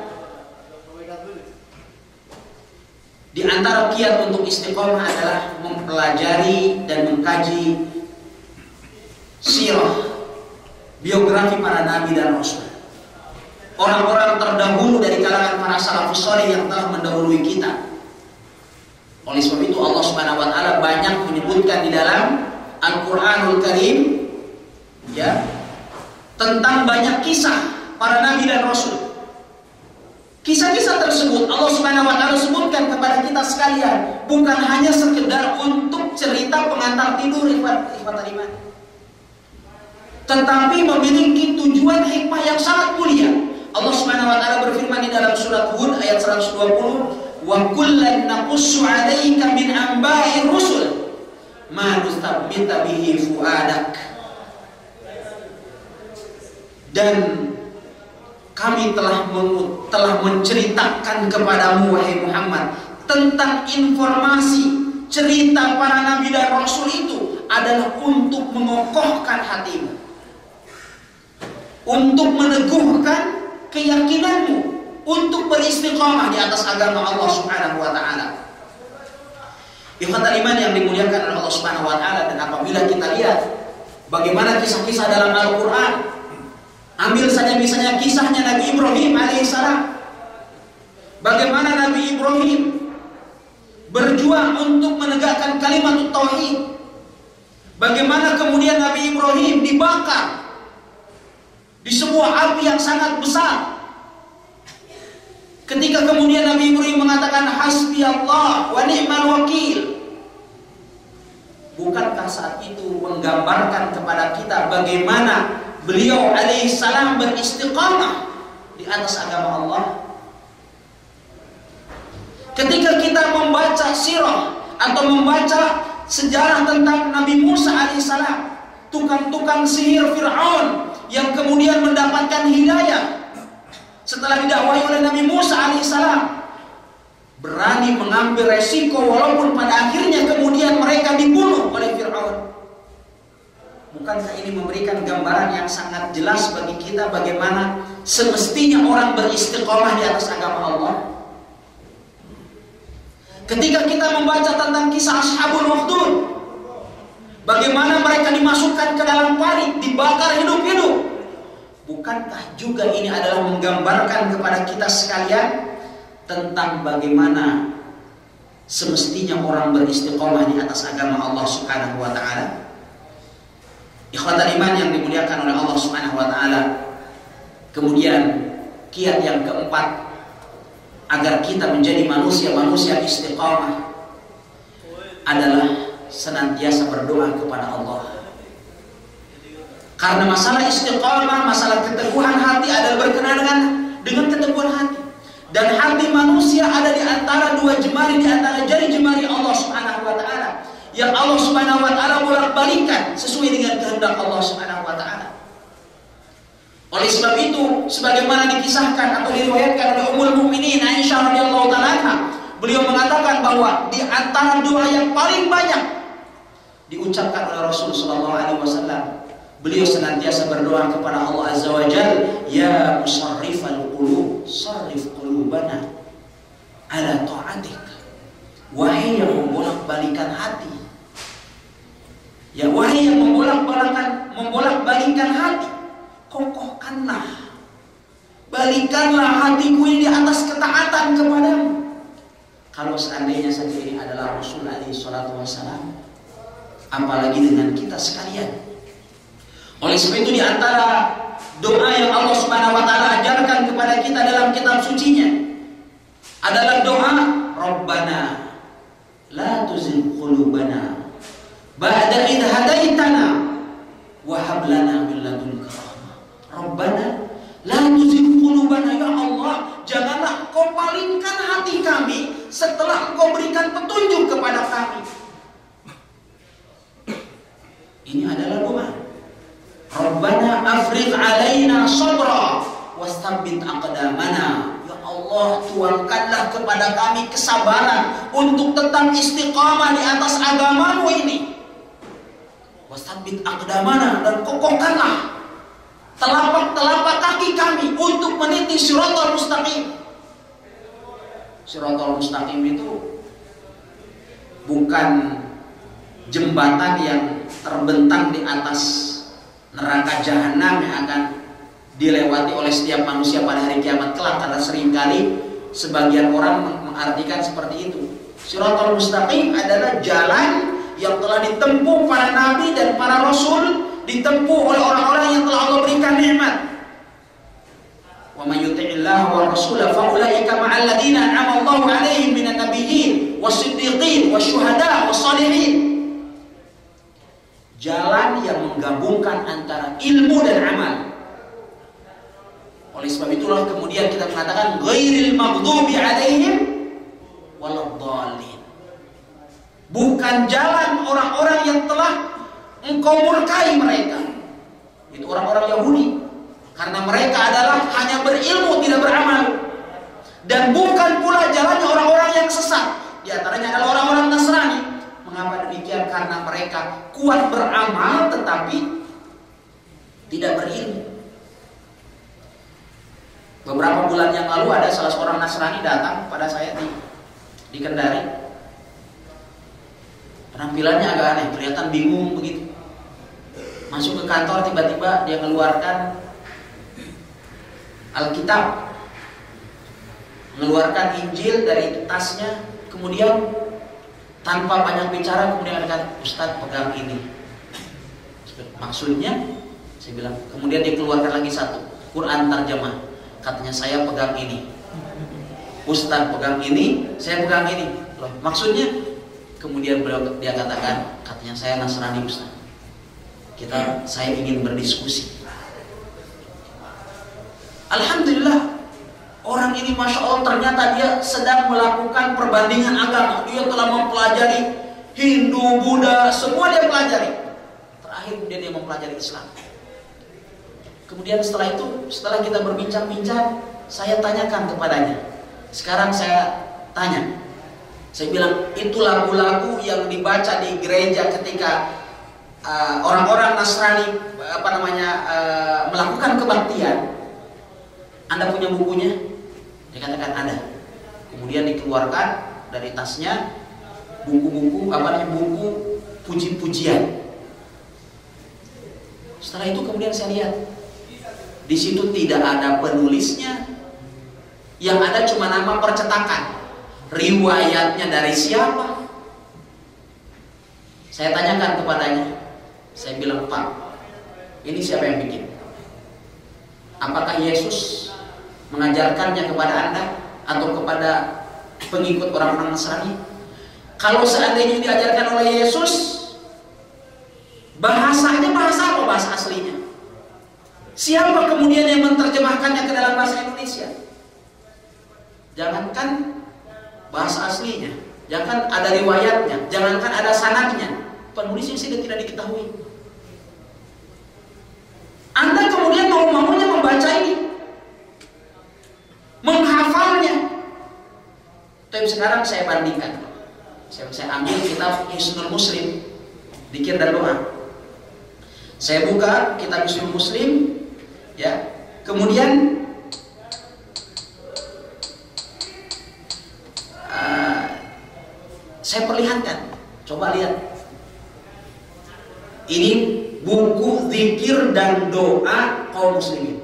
di antara kiat untuk istiqomah adalah mempelajari dan mengkaji sirah, biografi para nabi dan rasul. Orang-orang terdahulu dari kalangan para salafus saleh yang telah mendahului kita. Oleh sebab itu Allah Subhanahu wa taala banyak menyebutkan di dalam Al-Qur'anul Karim ya tentang banyak kisah para nabi dan rasul. Kisah-kisah tersebut Allah Subhanahu wa taala sebutkan kepada kita sekalian, bukan hanya sekedar untuk cerita pengantar tidur ikhwatul iman, tetapi memiliki tujuan hikmah yang sangat mulia. Allah Subhanahu wa taala berfirman di dalam surat Hud ayat 120, "Wa kullan naqussu 'alaika min anba'ir rusul ma nusabbitu bihi fuadak." Dan kami telah menceritakan kepadamu wahai Muhammad tentang informasi cerita para nabi dan rasul itu adalah untuk mengokohkan hatimu, untuk meneguhkan keyakinanmu, untuk beristiqamah di atas agama Allah Subhanahu wa taala. Ikhwatul iman yang dimuliakan oleh Allah Subhanahu wa taala, dan apabila kita lihat bagaimana kisah-kisah dalam Al-Qur'an, ambil saja misalnya kisahnya Nabi Ibrahim alaihissalam. Bagaimana Nabi Ibrahim berjuang untuk menegakkan kalimat tauhid. Bagaimana kemudian Nabi Ibrahim dibakar di sebuah api yang sangat besar. Ketika kemudian Nabi Ibrahim mengatakan hasbi Allah wa ni'mal wakil. Bukankah saat itu menggambarkan kepada kita bagaimana beliau alaihissalam beristiqamah di atas agama Allah? Ketika kita membaca sirah atau membaca sejarah tentang Nabi Musa alaihissalam, tukang-tukang sihir Fir'aun yang kemudian mendapatkan hidayah setelah didakwahi oleh Nabi Musa alaihissalam, berani mengambil resiko walaupun pada akhirnya kemudian mereka dibunuh oleh Fir'aun. Bukankah ini memberikan gambaran yang sangat jelas bagi kita bagaimana semestinya orang beristiqomah di atas agama Allah? Ketika kita membaca tentang kisah Ashabul Ukhdud, bagaimana mereka dimasukkan ke dalam parit, dibakar hidup-hidup. Bukankah juga ini adalah menggambarkan kepada kita sekalian tentang bagaimana semestinya orang beristiqomah di atas agama Allah Subhanahu wa taala? Ikhwatul iman yang dimuliakan oleh Allah Subhanahu wa taala. Kemudian kiat yang keempat agar kita menjadi manusia-manusia istiqamah adalah senantiasa berdoa kepada Allah. Karena masalah istiqamah, masalah keteguhan hati adalah berkenaan dengan keteguhan hati. Dan hati manusia ada di antara dua jemari, di antara jari jemari Allah Subhanahu wa taala, yang Allah Subhanahu wa taala bolak-balikan sesuai dengan kehendak Allah Subhanahu wa taala. Oleh sebab itu, sebagaimana dikisahkan atau diriwayatkan oleh Ummul Mukminin Aisyah radhiyallahu taala anha, beliau mengatakan bahwa di antara doa yang paling banyak diucapkan oleh Rasul sallallahu alaihi wasallam, beliau senantiasa berdoa kepada Allah Azza wa Jalla, ya musarrifal qulub, sarrif qulubana ala ta'atik. Wahai yang membolak-balikan hati, ya wahai yang membolak-balikan hati, kokohkanlah Balikanlah hatiku ini di atas ketaatan kepadamu. Kalau seandainya saja ini adalah Rasul alaihi salatu wassalam, apalagi dengan kita sekalian. Oleh sebab itu di antara doa yang Allah Subhanahu wa taala ajarkan kepada kita dalam kitab sucinya adalah doa Rabbana la tuzigh qulubana ba'da idh hadaitana wa hab lana min ladunka rahmah. Rabbana la tuzigh qulubana, ya Allah, janganlah Engkau palingkan hati kami setelah Engkau berikan petunjuk kepada kami. Ini adalah doa. Rabbana afrigh alaina sabra wastabbit aqdamana. Ya Allah, tuangkanlah kepada kami kesabaran untuk tetap istiqamah di atas agamamu ini. Wastabbit aqdamana, dan kokohkanlah telapak-telapak kaki kami untuk meniti Shiratal Mustaqim. Shiratal Mustaqim itu bukan jembatan yang terbentang di atas neraka jahanam yang akan dilewati oleh setiap manusia pada hari kiamat kelak, karena seringkali sebagian orang mengartikan seperti itu. Shiratal Mustaqim adalah jalan yang telah ditempuh para nabi dan para rasul, ditempuh oleh orang-orang yang telah Allah berikan nikmat. Wa may yuti'illah wa rasulahu fa ulaika ma'al ladzina an'ama Allahu 'alaihim minan nabiyyin was-siddiqin wasyuhada was-shalihin. Jalan yang menggabungkan antara ilmu dan amal. Oleh sebab itulah kemudian kita mengatakan ghairil maghdubi 'alaihim waladdallin. Bukan jalan orang-orang yang telah Engkau murkai mereka. Itu orang-orang Yahudi, karena mereka adalah hanya berilmu tidak beramal. Dan bukan pula jalannya orang-orang yang sesat, di antaranya adalah orang-orang Nasrani. Mengapa demikian? Karena mereka kuat beramal tetapi tidak berilmu. Beberapa bulan yang lalu ada salah seorang Nasrani datang pada saya di Kendari. Penampilannya agak aneh, kelihatan bingung begitu. Masuk ke kantor, tiba-tiba dia mengeluarkan Alkitab, mengeluarkan Injil dari tasnya, kemudian tanpa banyak bicara kemudian katakan, Ustadz pegang ini. Maksudnya, saya bilang, kemudian dia keluarkan lagi satu, Quran terjemah. Katanya saya pegang ini. Ustadz pegang ini, saya pegang ini. Loh, maksudnya? Kemudian dia katakan, katanya saya Nasrani Ustadz. Saya ingin berdiskusi. Alhamdulillah, orang ini Masya Allah ternyata dia sedang melakukan perbandingan agama. Dia telah mempelajari Hindu, Buddha, semua dia pelajari. Terakhir dia mempelajari Islam. Kemudian setelah itu, setelah kita berbincang-bincang, saya tanyakan kepadanya. Sekarang saya tanya, saya bilang, itu lagu-lagu yang dibaca di gereja ketika orang-orang Nasrani melakukan kebaktian, Anda punya bukunya? Dia katakan ada. Kemudian dikeluarkan dari tasnya buku puji-pujian. Setelah itu kemudian saya lihat di situ tidak ada penulisnya, yang ada cuma nama percetakan. Riwayatnya dari siapa? Saya tanyakan kepadanya. Saya bilang, Pak, ini siapa yang bikin? Apakah Yesus mengajarkannya kepada Anda atau kepada pengikut orang-orang Nasrani? Kalau seandainya diajarkan oleh Yesus, bahasanya bahasa apa bahasa aslinya? Siapa kemudian yang menerjemahkannya ke dalam bahasa Indonesia? Jangankan bahasa aslinya, jangan ada riwayatnya, jangankan ada sanadnya, penulisnya sudah tidak diketahui. Anda kemudian mau-maunya membaca ini, menghafalnya. Tapi sekarang saya bandingkan, saya ambil kitab Hisnul Muslim, Dzikir dan Doa. Saya buka kitab Hisnul Muslim, ya. Kemudian saya perlihatkan, coba lihat. Ini buku zikir dan doa kaum muslimin.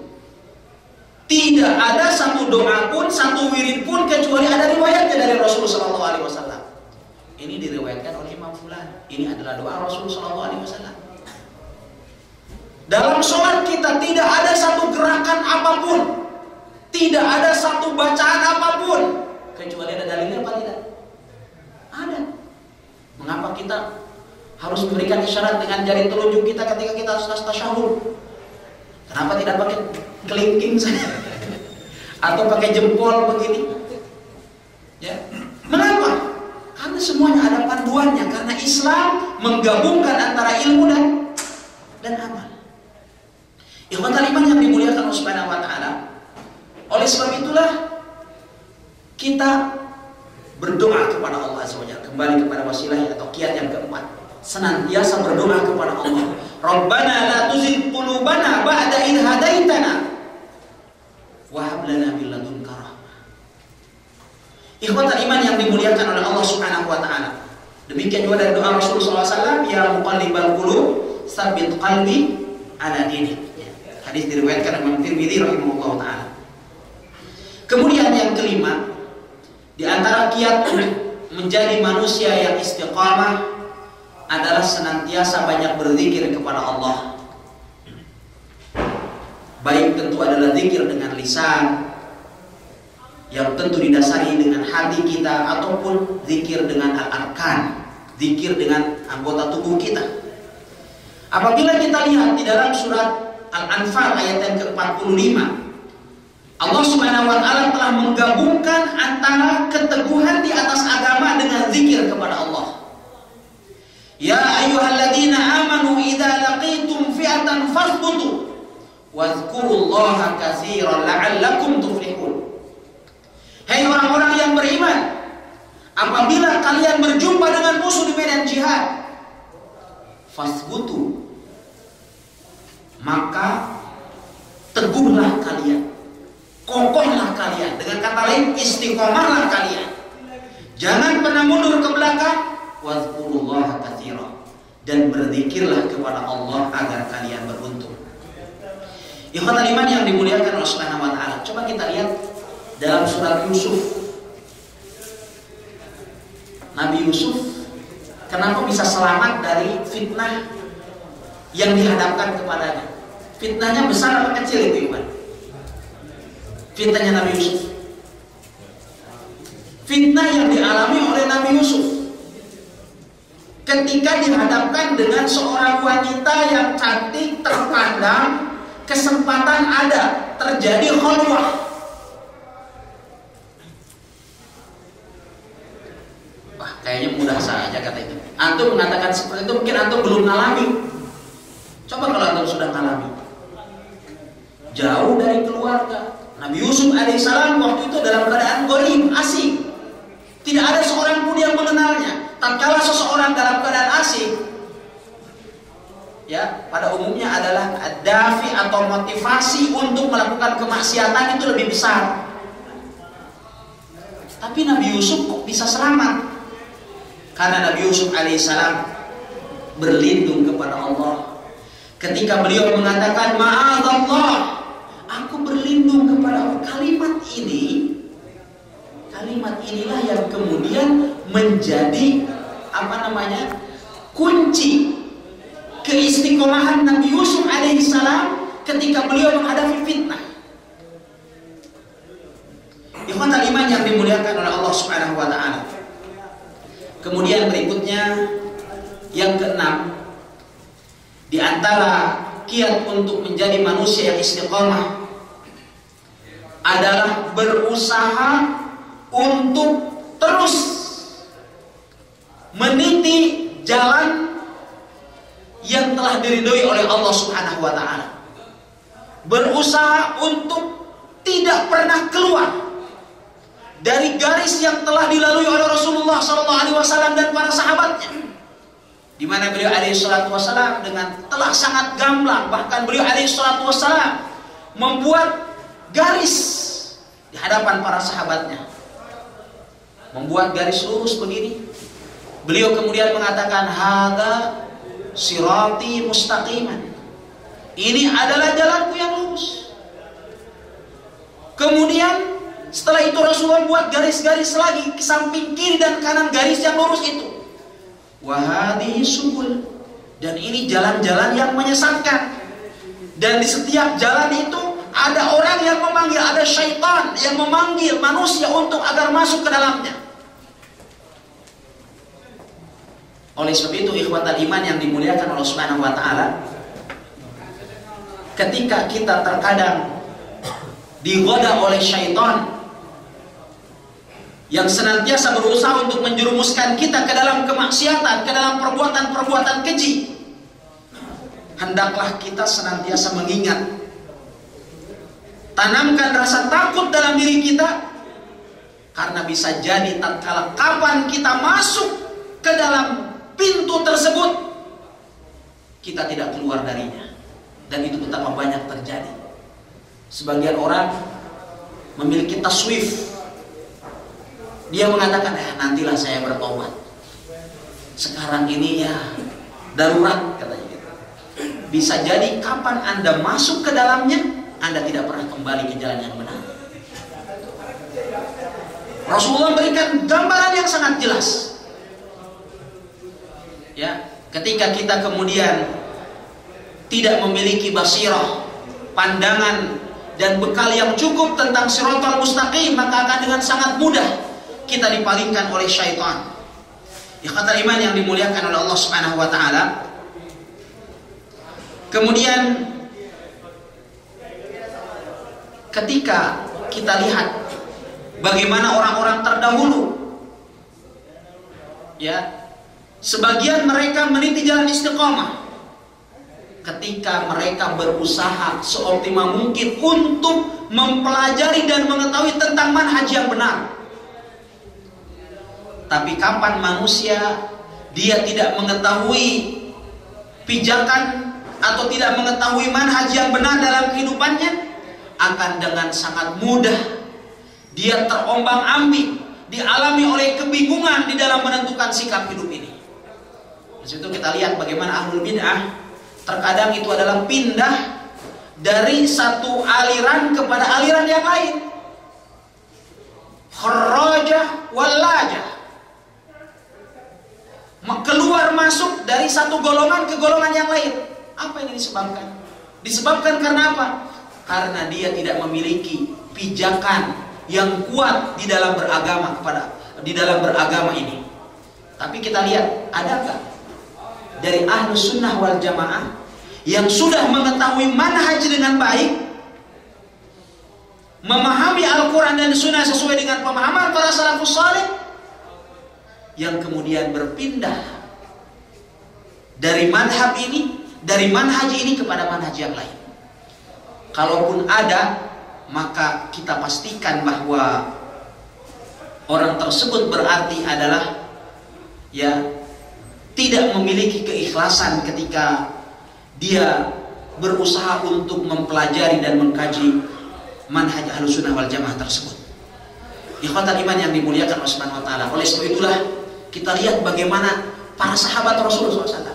Tidak tidak ada satu doa pun, satu wirid pun kecuali ada riwayatnya dari Rasulullah SAW. Ini diriwayatkan oleh Imam Fulan. Ini adalah doa Rasulullah SAW. Dalam sholat kita tidak ada satu gerakan apapun, tidak ada satu bacaan apapun kecuali ada dalilnya apa tidak? Ada. Mengapa kita harus memberikan isyarat dengan jari telunjuk kita ketika kita tasyahud? Kenapa tidak pakai kelingking saja? Atau pakai jempol begini? Ya. Mengapa? Karena semuanya ada panduannya. Karena Islam menggabungkan antara ilmu dan amal. Ikhwatal iman yang dimuliakan Allah Subhanahu wa taala. Oleh sebab itulah kita berdoa kepada Allah Azza wa Jalla, kembali kepada wasilah atau kiat yang keempat. Senantiasa berdoa kepada Allah. Rabbana la tuzigh qulubana ba'da idh hadaitana wa hab lana min ladunka rahmah. Ikhwatal iman yang dimuliakan oleh Allah Subhanahu wa taala. Demikian juga dari doa Rasulullah SAW, ya muqallibal qulub, tsabbit qalbi ala dinik. Hadis diriwayatkan Imam Tirmidzi rahimahullah taala. Kemudian yang kelima, di antara kiat menjadi manusia yang istiqamah adalah senantiasa banyak berzikir kepada Allah. Baik tentu adalah zikir dengan lisan yang tentu didasari dengan hati kita, ataupun zikir dengan al-arkan, zikir dengan anggota tubuh kita. Apabila kita lihat di dalam surat Al-Anfal ayat yang ke-45, Allah Subhanahu wa taala telah menggabungkan antara keteguhan di atas agama dengan zikir kepada Allah. Ya ayyuhalladzina amanu idza laqitum fi'atan fathbutu wadhkurullaha katsiran la'allakum tuflihun. Hai orang-orang yang beriman, apabila kalian berjumpa dengan musuh di medan jihad, fathbutu, maka teguhlah kalian, kokohlah kalian. Dengan kata lain, istiqomahlah kalian. Jangan pernah mundur ke belakang. Wadhkurullaha katsira, dan berzikirlah kepada Allah agar kalian beruntung. Ikhwatal iman yang dimuliakan Allah Subhanahu wa taala. Coba kita lihat dalam surat Yusuf. Nabi Yusuf kenapa bisa selamat dari fitnah yang dihadapkan kepadanya? Fitnahnya besar atau kecil itu, Iman? Fitnahnya Nabi Yusuf. Fitnah yang dialami oleh Nabi Yusuf ketika dihadapkan dengan seorang wanita yang cantik, terpandang, kesempatan ada, terjadi khalwah. Wah, kayaknya mudah saja kata itu. Antum mengatakan seperti itu, mungkin antum belum ngalami. Coba kalau antum sudah ngalami. Jauh dari keluarga. Nabi Yusuf alaihissalam waktu itu dalam keadaan gharib, asing. Tidak ada seorang pun yang mengenalnya. Tatkala seseorang dalam keadaan asing, ya, pada umumnya adalah dafi atau motivasi untuk melakukan kemaksiatan itu lebih besar. Tapi Nabi Yusuf kok bisa selamat? Karena Nabi Yusuf alaihissalam berlindung kepada Allah. Ketika beliau mengatakan ma'adzallah, aku berlindung kepada Allah. Kalimat inilah yang kemudian menjadi kunci keistiqomahan Nabi Yusuf alaihissalam ketika beliau menghadapi fitnah. Ikhwatal iman yang dimuliakan oleh Allah Subhanahu wa taala. Kemudian berikutnya yang keenam, di antara kiat untuk menjadi manusia yang istiqomah adalah berusaha untuk terus meniti jalan yang telah diridhoi oleh Allah Subhanahu wa taala. Berusaha untuk tidak pernah keluar dari garis yang telah dilalui oleh Rasulullah SAW dan para sahabatnya, di mana beliau alaihissalam dengan telah sangat gamblang, bahkan beliau alaihissalam membuat garis di hadapan para sahabatnya, membuat garis lurus begini. Beliau kemudian mengatakan, hadza sirati mustaqiman, ini adalah jalanku yang lurus. Kemudian setelah itu Rasulullah buat garis-garis lagi ke samping kiri dan kanan garis yang lurus itu. Wahadihi subul, dan ini jalan-jalan yang menyesatkan. Dan di setiap jalan itu ada orang yang memanggil, ada syaitan yang memanggil manusia untuk agar masuk ke dalamnya. Oleh sebab itu ikhwatal iman yang dimuliakan Allah Subhanahu wa taala, ketika kita terkadang digoda oleh syaitan yang senantiasa berusaha untuk menjerumuskan kita ke dalam kemaksiatan, ke dalam perbuatan-perbuatan keji, hendaklah kita senantiasa mengingat, tanamkan rasa takut dalam diri kita, karena bisa jadi tatkala kapan kita masuk ke dalam pintu tersebut, kita tidak keluar darinya. Dan itu betapa banyak terjadi. Sebagian orang memiliki taswif. Dia mengatakan, nantilah saya bertobat. Sekarang ini ya darurat, katanya gitu. Bisa jadi kapan Anda masuk ke dalamnya, Anda tidak pernah kembali ke jalan yang benar. Rasulullah berikan gambaran yang sangat jelas. Ya, ketika kita kemudian tidak memiliki basirah, pandangan dan bekal yang cukup tentang Shiratal Mustaqim, maka akan dengan sangat mudah kita dipalingkan oleh syaitan. Ya, kata iman yang dimuliakan oleh Allah Subhanahu wa taala. Kemudian ketika kita lihat bagaimana orang-orang terdahulu, ya, sebagian mereka meniti jalan istiqamah ketika mereka berusaha seoptimal mungkin untuk mempelajari dan mengetahui tentang manhaj yang benar. Tapi kapan manusia dia tidak mengetahui pijakan atau tidak mengetahui manhaj yang benar dalam kehidupannya, akan dengan sangat mudah dia terombang-ambing, dialami oleh kebingungan di dalam menentukan sikap hidup ini. Di situ kita lihat bagaimana ahlul bid'ah terkadang itu adalah pindah dari satu aliran kepada aliran yang lain. Kharraja wallajah, keluar masuk dari satu golongan ke golongan yang lain. Apa ini disebabkan? Disebabkan karena apa? Karena dia tidak memiliki pijakan yang kuat di dalam beragama ini. Tapi kita lihat, adakah dari Ahlus Sunnah wal Jamaah yang sudah mengetahui manhaj dengan baik, memahami Al-Quran dan Sunnah sesuai dengan pemahaman para salafus salih, yang kemudian berpindah dari manhaj ini kepada manhaj yang lain? Kalaupun ada, maka kita pastikan bahwa orang tersebut berarti adalah ya tidak memiliki keikhlasan ketika dia berusaha untuk mempelajari dan mengkaji manhaj Ahlus Sunnah wal Jamaah tersebut. Ikhwatal iman yang dimuliakan Allah Subhanahu wa taala. Oleh sebab itulah kita lihat bagaimana para sahabat Rasulullah SAW,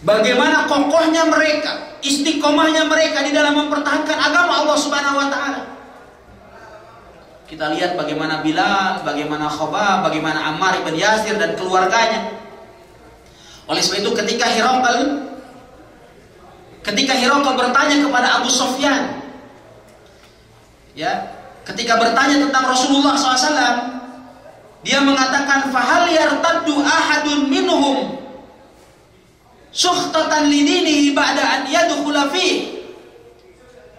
bagaimana kokohnya mereka, istiqomahnya mereka di dalam mempertahankan agama Allah Subhanahu wa taala. Kita lihat bagaimana Bilal, bagaimana Khobab, bagaimana Ammar ibn Yasir dan keluarganya. Oleh sebab itu ketika Hiraqal bertanya kepada Abu Sufyan, ya, ketika bertanya tentang Rasulullah SAW, dia mengatakan, fahal yartaddu ahadun minhum sukhtatan lidinihi ba'da an yadkhula fih.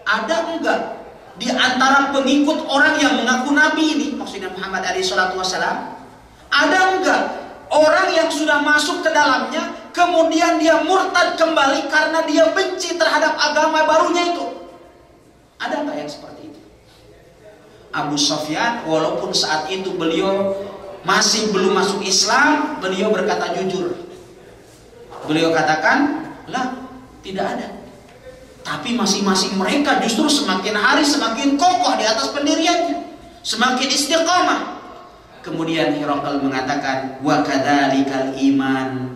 Ada enggak di antara pengikut orang yang mengaku Nabi ini, maksudnya Muhammad SAW, ada enggak orang yang sudah masuk ke dalamnya kemudian dia murtad kembali karena dia benci terhadap agama barunya itu? Ada enggak yang seperti itu? Abu Sufyan walaupun saat itu beliau masih belum masuk Islam, beliau berkata jujur. Beliau katakan, lah, tidak ada. Tapi masing-masing mereka justru semakin hari semakin kokoh di atas pendiriannya, semakin istiqamah. Kemudian Hiraqal mengatakan, wa kadzalikal iman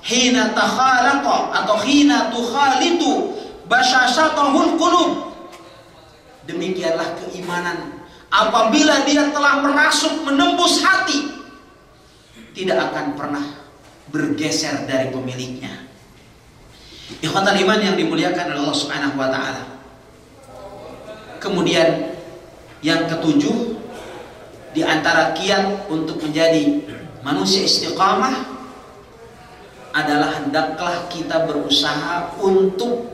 hina takhalaqa atau hina tukhalitu basyashatahul qulub. Demikianlah keimanan. Apabila dia telah merasuk menembus hati, tidak akan pernah bergeser dari pemiliknya. Ikhwatal iman yang dimuliakan oleh Allah Subhanahu wa taala. Kemudian yang ketujuh, di antara kiat untuk menjadi manusia istiqamah adalah hendaklah kita berusaha untuk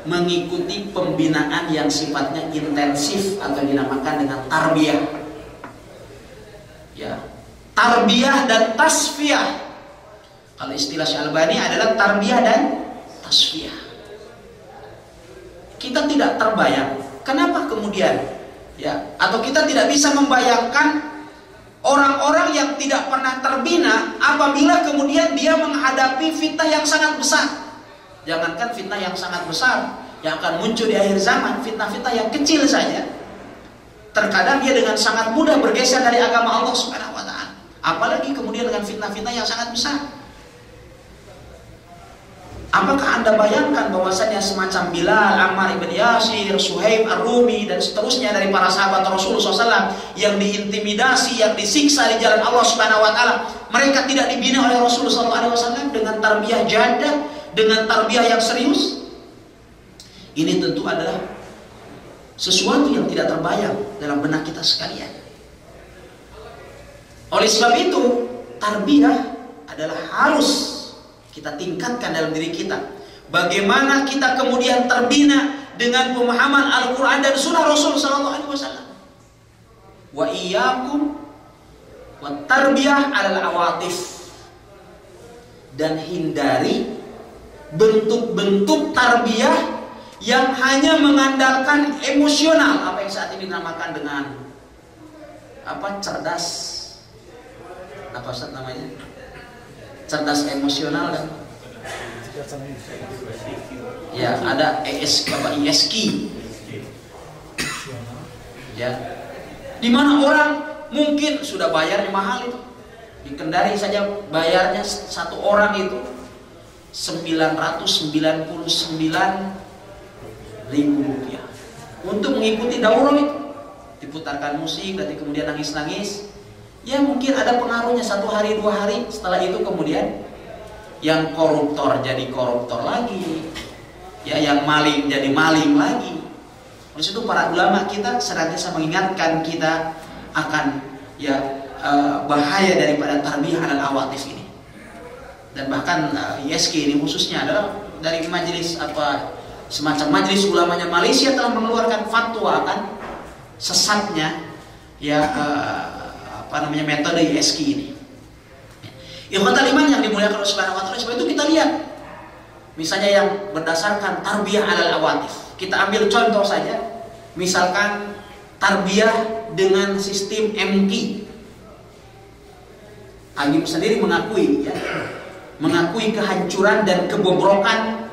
mengikuti pembinaan yang sifatnya intensif atau dinamakan dengan tarbiyah. Ya, tarbiyah dan tasfiyah. Kalau istilah Syalbani adalah tarbiyah dan tasfiyah. Kita tidak terbayang kenapa kemudian, ya, atau kita tidak bisa membayangkan orang-orang yang tidak pernah terbina apabila kemudian dia menghadapi fitnah yang sangat besar. Jangankan fitnah yang sangat besar yang akan muncul di akhir zaman, fitnah-fitnah yang kecil saja, terkadang dia dengan sangat mudah bergeser dari agama Allah Subhanahu wa taala. Apalagi kemudian dengan fitnah-fitnah yang sangat besar. Apakah Anda bayangkan bahwasanya semacam Bilal, Ammar ibn Yasir, Suhaib Ar-Rumi dan seterusnya dari para sahabat Rasulullah SAW yang diintimidasi, yang disiksa di jalan Allah Subhanahu wa taala, mereka tidak dibina oleh Rasulullah SAW dengan tarbiyah jadah, dengan tarbiyah yang serius? Ini tentu adalah sesuatu yang tidak terbayang dalam benak kita sekalian. Oleh sebab itu, tarbiyah adalah harus kita tingkatkan dalam diri kita. Bagaimana kita kemudian terbina dengan pemahaman Al-Quran dan Sunnah Rasul SAW. Wa iyyakum wa tarbiyah alal awatif. Dan hindari bentuk-bentuk tarbiyah yang hanya mengandalkan emosional, apa yang saat ini dinamakan dengan cerdas, apa Ustaz namanya? Cerdas emosional dan ya ada ISQ. Ya. Di mana orang mungkin sudah bayarnya mahal itu. Di Kendari saja bayarnya satu orang itu 999.000 rupiah untuk mengikuti daurah itu. Diputarkan musik, nanti kemudian nangis-nangis. Ya mungkin ada pengaruhnya 1 hari 2 hari. Setelah itu kemudian yang koruptor jadi koruptor lagi, ya yang maling jadi maling lagi. Oleh itu para ulama kita senantiasa mengingatkan kita akan bahaya daripada tarbiyah alal awatif ini. Dan bahkan ISQ ini khususnya adalah dari majelis semacam majelis ulamanya Malaysia telah mengeluarkan fatwa akan sesatnya metode ISQ ini. Ikhwatal iman yang dimuliakan oleh Subhanahu wa taala, sebab itu kita lihat misalnya yang berdasarkan tarbiyah alal awatif. Kita ambil contoh saja, misalkan tarbiyah dengan sistem MQ. Agim sendiri mengakui kehancuran dan kebobrokan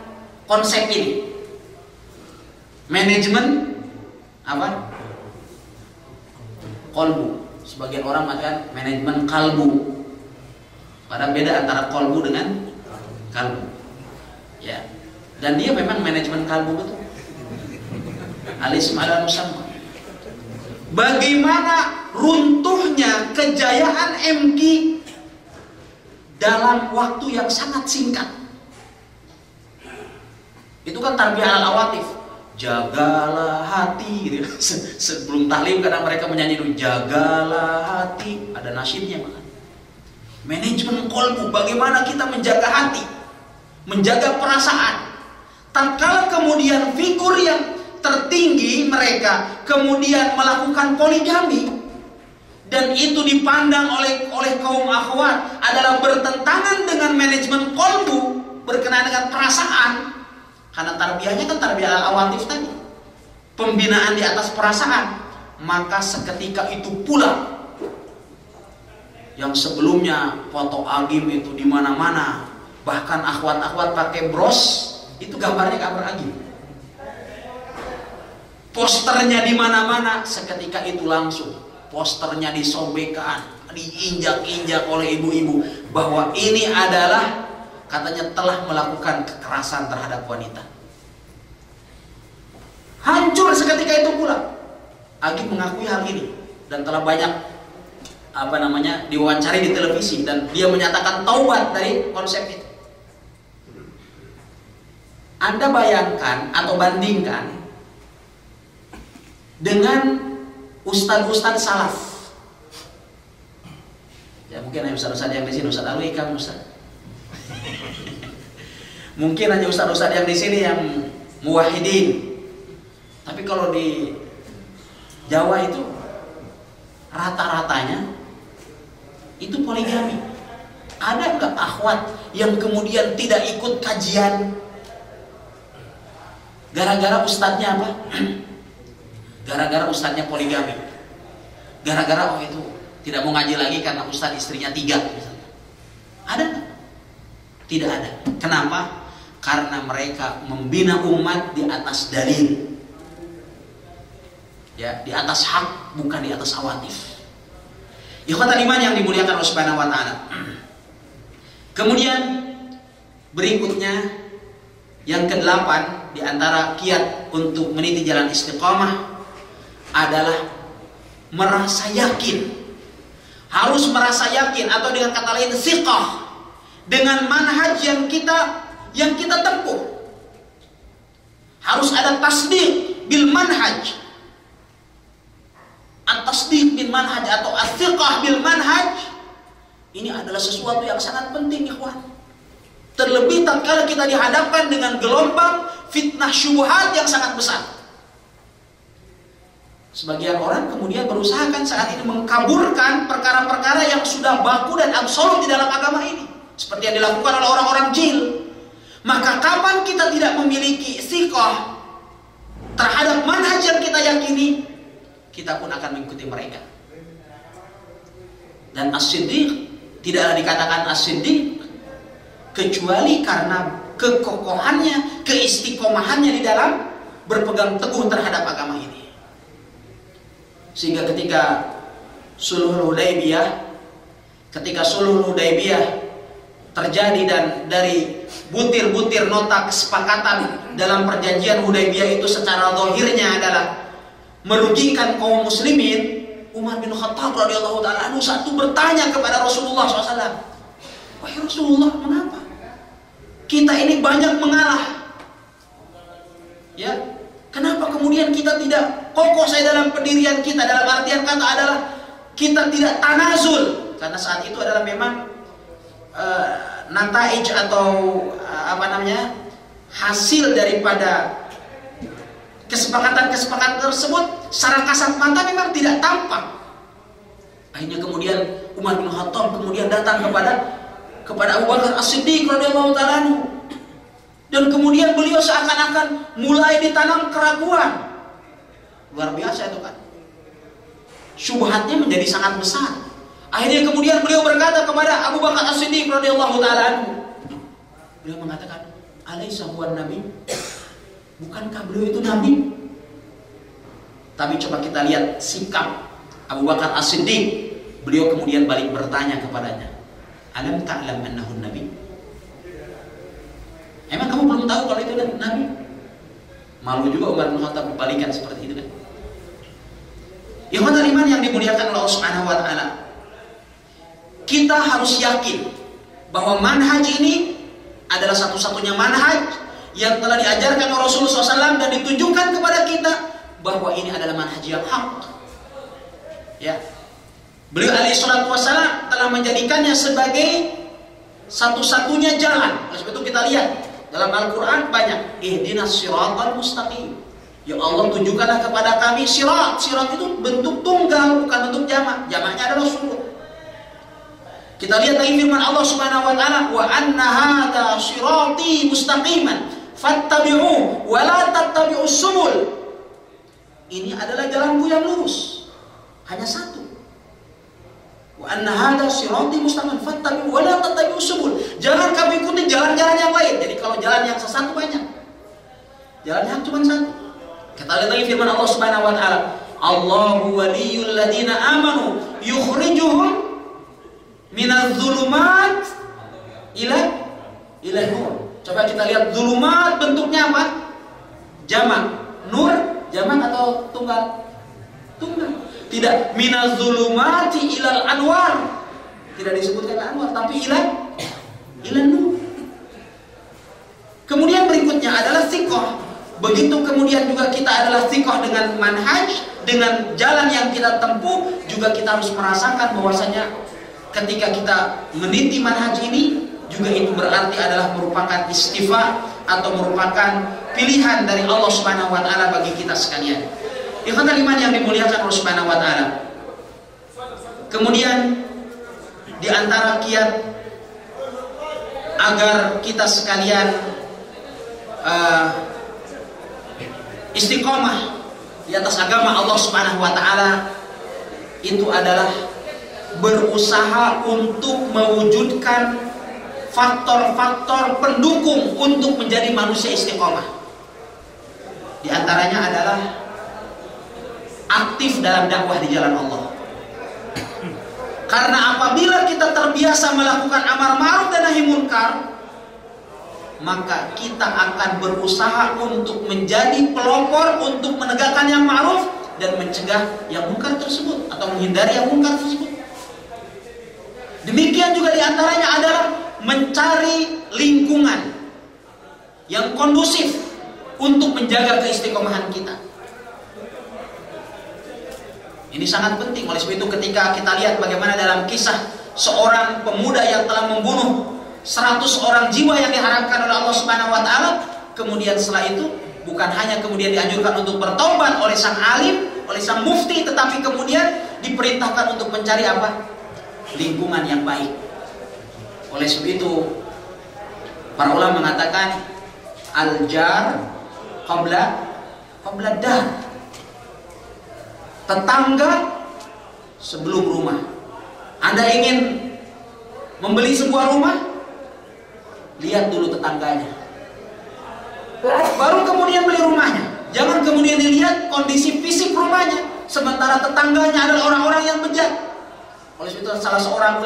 konsep ini. Manajemen kolbu. Sebagian orang mengatakan manajemen kalbu. Padahal beda antara kolbu dengan kalbu. Ya. Dan dia memang manajemen kalbu betul. Al-ism ala musamma. Bagaimana runtuhnya kejayaan MQ dalam waktu yang sangat singkat. Itu kan tarbiyah alal awatif. Jagalah hati gitu. Sebelum tahlim kadang mereka menyanyi dulu, jagalah hati, ada nasyidnya kan. Manajemen kolbu, bagaimana kita menjaga hati, menjaga perasaan. Tatkala kemudian figur yang tertinggi mereka kemudian melakukan poligami, dan itu dipandang oleh kaum akhwat adalah bertentangan dengan manajemen kolbu, berkenaan dengan perasaan. Karena tarbiyahnya kan tarbiyah al-awatif tadi, pembinaan di atas perasaan. Maka seketika itu pula yang sebelumnya foto Agim itu di mana-mana, bahkan akhwat-akhwat pakai bros, itu gambarnya gambar Agim. Posternya di mana-mana, seketika itu langsung posternya disobekkan, diinjak-injak oleh ibu-ibu bahwa ini adalah katanya telah melakukan kekerasan terhadap wanita. Hancur seketika itu pula. Agib mengakui hal ini dan telah banyak diwawancari di televisi, dan dia menyatakan taubat dari konsep itu. Anda bayangkan atau bandingkan dengan ustadz-ustadz salaf. Ya mungkin hanya ustadz-ustadz yang di sini, Ustadz Alwi kan ustadz. Mungkin hanya ustadz-ustadz yang di sini yang muwahhidin. Tapi kalau di Jawa itu rata-ratanya itu poligami. Ada nggak akhwat yang kemudian tidak ikut kajian gara-gara ustadznya apa? Gara-gara ustadznya poligami. Gara-gara itu tidak mau ngaji lagi karena ustadz istrinya 3 misalnya. Ada nggak? Tidak ada. Kenapa? Karena mereka membina umat di atas dalil. Ya, di atas hak, bukan di atas awatif. Ikhwatal iman yang dimuliakan Allah Subhanahu wa taala. Kemudian berikutnya yang ke-8 di antara kiat untuk meniti jalan istiqamah adalah merasa yakin. Harus merasa yakin, atau dengan kata lain thiqah dengan manhaj yang kita tempuh. Harus ada tasdiq bil manhaj. At-tasdiq bil manhaj atau at-thiqah bil manhaj ini adalah sesuatu yang sangat penting, ikhwan. Terlebih tatkala kita dihadapkan dengan gelombang fitnah syubhat yang sangat besar. Sebagian orang kemudian berusaha kan saat ini mengkaburkan perkara-perkara yang sudah baku dan absolut di dalam agama ini, seperti yang dilakukan oleh orang-orang jil. Maka kapan kita tidak memiliki thiqah terhadap manhaj yang kita yakini, kita pun akan mengikuti mereka. Dan as-siddiq tidaklah dikatakan as-siddiq kecuali karena kekokohannya, keistiqomahannya di dalam berpegang teguh terhadap agama ini. Sehingga ketika Sulhul Hudaybiyah terjadi, dan dari butir-butir nota kesepakatan dalam perjanjian Hudaybiyah itu secara zahirnya adalah merugikan kaum muslimin, Umar bin Khattab radhiyallahu taala anhu satu bertanya kepada Rasulullah SAW, "Wahai Rasulullah, mengapa kita ini banyak mengalah? Ya, kenapa kemudian kita tidak kokoh dalam pendirian kita?" Dalam artian kata adalah kita tidak tanazul, karena saat itu adalah memang nataij atau hasil daripada kesepakatan tersebut secara kasat mata memang tidak tampak. Akhirnya kemudian Umar bin Khattab kemudian datang kepada Abu Bakar As-Siddiq radhiyallahu taala anhu, dan kemudian beliau seakan-akan mulai ditanam keraguan. Luar biasa itu kan. Syubhatnya menjadi sangat besar. Akhirnya kemudian beliau berkata kepada Abu Bakar As-Siddiq radhiyallahu taala anhu, beliau mengatakan, "Alaisa huwan nabi?" Bukankah beliau itu nabi? Tapi coba kita lihat sikap Abu Bakar As-Siddiq. Beliau kemudian balik bertanya kepadanya, "Alam ta'lam annahu nabi?" Emang kamu belum tahu kalau itu nabi? Malu juga Umar bin Khattab dibalikan seperti itu kan. Ikhwatul iman yang dimuliakan oleh Allah Subhanahu wa taala. Kita harus yakin bahwa manhaj ini adalah satu-satunya manhaj yang telah diajarkan oleh Rasulullah SAW dan ditunjukkan kepada kita bahwa ini adalah manhaj yang hak. Ya, beliau alaihi salatu wassalam telah menjadikannya sebagai satu-satunya jalan. Oleh sebab itu kita lihat dalam Al-Quran banyak ihdinas siratal mustaqim. Ya Allah, tunjukkanlah kepada kami sirat. Sirat itu bentuk tunggal, bukan bentuk jamak. Jamaknya adalah suluk. Kita lihat lagi firman Allah Subhanahu wa taala, "Wa anna hadza sirati mustaqiman fattabi'u wa la tattabi'us subul." Ini adalah jalanku yang lurus. Hanya satu. Wa anna hadza sirati mustaqiman fattabi'u wa la tattabi'us subul. Jangan kamu ikuti jalan-jalan yang lain. Jadi kalau jalan yang sesat banyak. Jalan yang cuma satu. Kita lihat lagi firman Allah Subhanahu wa taala, "Allahu waliyul ladzina amanu yukhrijuhum minadz zulumat ila nur." Coba kita lihat zulumat bentuknya apa? Jamak. Nur Jamak atau tunggal? Tunggal. Tidak minaz zulumati ilal anwar. Tidak disebutkan anwar, tapi ilan nur. Kemudian berikutnya adalah thiqah. Begitu kemudian juga kita adalah thiqah dengan manhaj, dengan jalan yang kita tempuh, juga kita harus merasakan bahwasanya ketika kita meniti manhaj ini, juga itu berarti adalah merupakan istifa atau merupakan pilihan dari Allah Subhanahu wa taala bagi kita sekalian. Ikhwatul iman yang dimuliakan Allah Subhanahu wa taala. Kemudian di antara kiat agar kita sekalian istiqomah di atas agama Allah Subhanahu wa taala itu adalah berusaha untuk mewujudkan faktor-faktor pendukung untuk menjadi manusia istiqomah. Di antaranya adalah aktif dalam dakwah di jalan Allah. Karena apabila kita terbiasa melakukan amar ma'ruf dan nahi munkar, maka kita akan berusaha untuk menjadi pelopor untuk menegakkan yang ma'ruf dan mencegah yang munkar tersebut atau menghindari yang munkar tersebut. Demikian juga diantaranya adalah mencari lingkungan yang kondusif untuk menjaga keistiqomahan kita. Ini sangat penting. Oleh sebab itu ketika kita lihat bagaimana dalam kisah seorang pemuda yang telah membunuh 100 orang jiwa yang diharapkan oleh Allah Subhanahu wa taala, kemudian setelah itu bukan hanya kemudian dianjurkan untuk bertaubat oleh sang alim, oleh sang mufti, tetapi kemudian diperintahkan untuk mencari apa? Lingkungan yang baik. Oleh sebab itu para ulama mengatakan al-jar qabla dar. Tetangga sebelum rumah. Anda ingin membeli sebuah rumah, lihat dulu tetangganya, baru kemudian beli rumahnya. Jangan kemudian dilihat kondisi fisik rumahnya, sementara tetangganya adalah orang-orang yang bejat. Oleh sebab itu salah seorang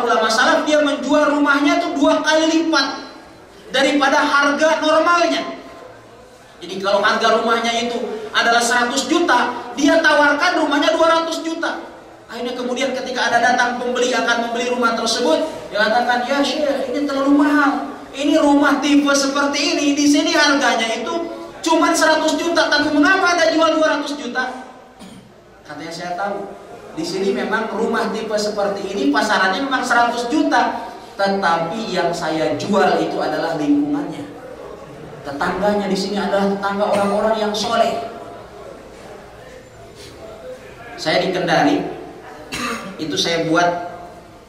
ulama salaf dia menjual rumahnya itu 2 kali lipat daripada harga normalnya. Jadi kalau harga rumahnya itu adalah 100 juta, dia tawarkan rumahnya 200 juta. Akhirnya kemudian ketika ada datang pembeli akan membeli rumah tersebut, dia katakan, "Ya Syekh, ini terlalu mahal. Ini rumah tipe seperti ini, di sini harganya itu cuma 100 juta, tapi mengapa Anda jual 200 juta?" Katanya, "Saya tahu. Di sini memang rumah tipe seperti ini pasarannya memang 100 juta, tetapi yang saya jual itu adalah lingkungannya. Tetangganya di sini adalah tetangga orang-orang yang soleh." Saya di Kendari, itu saya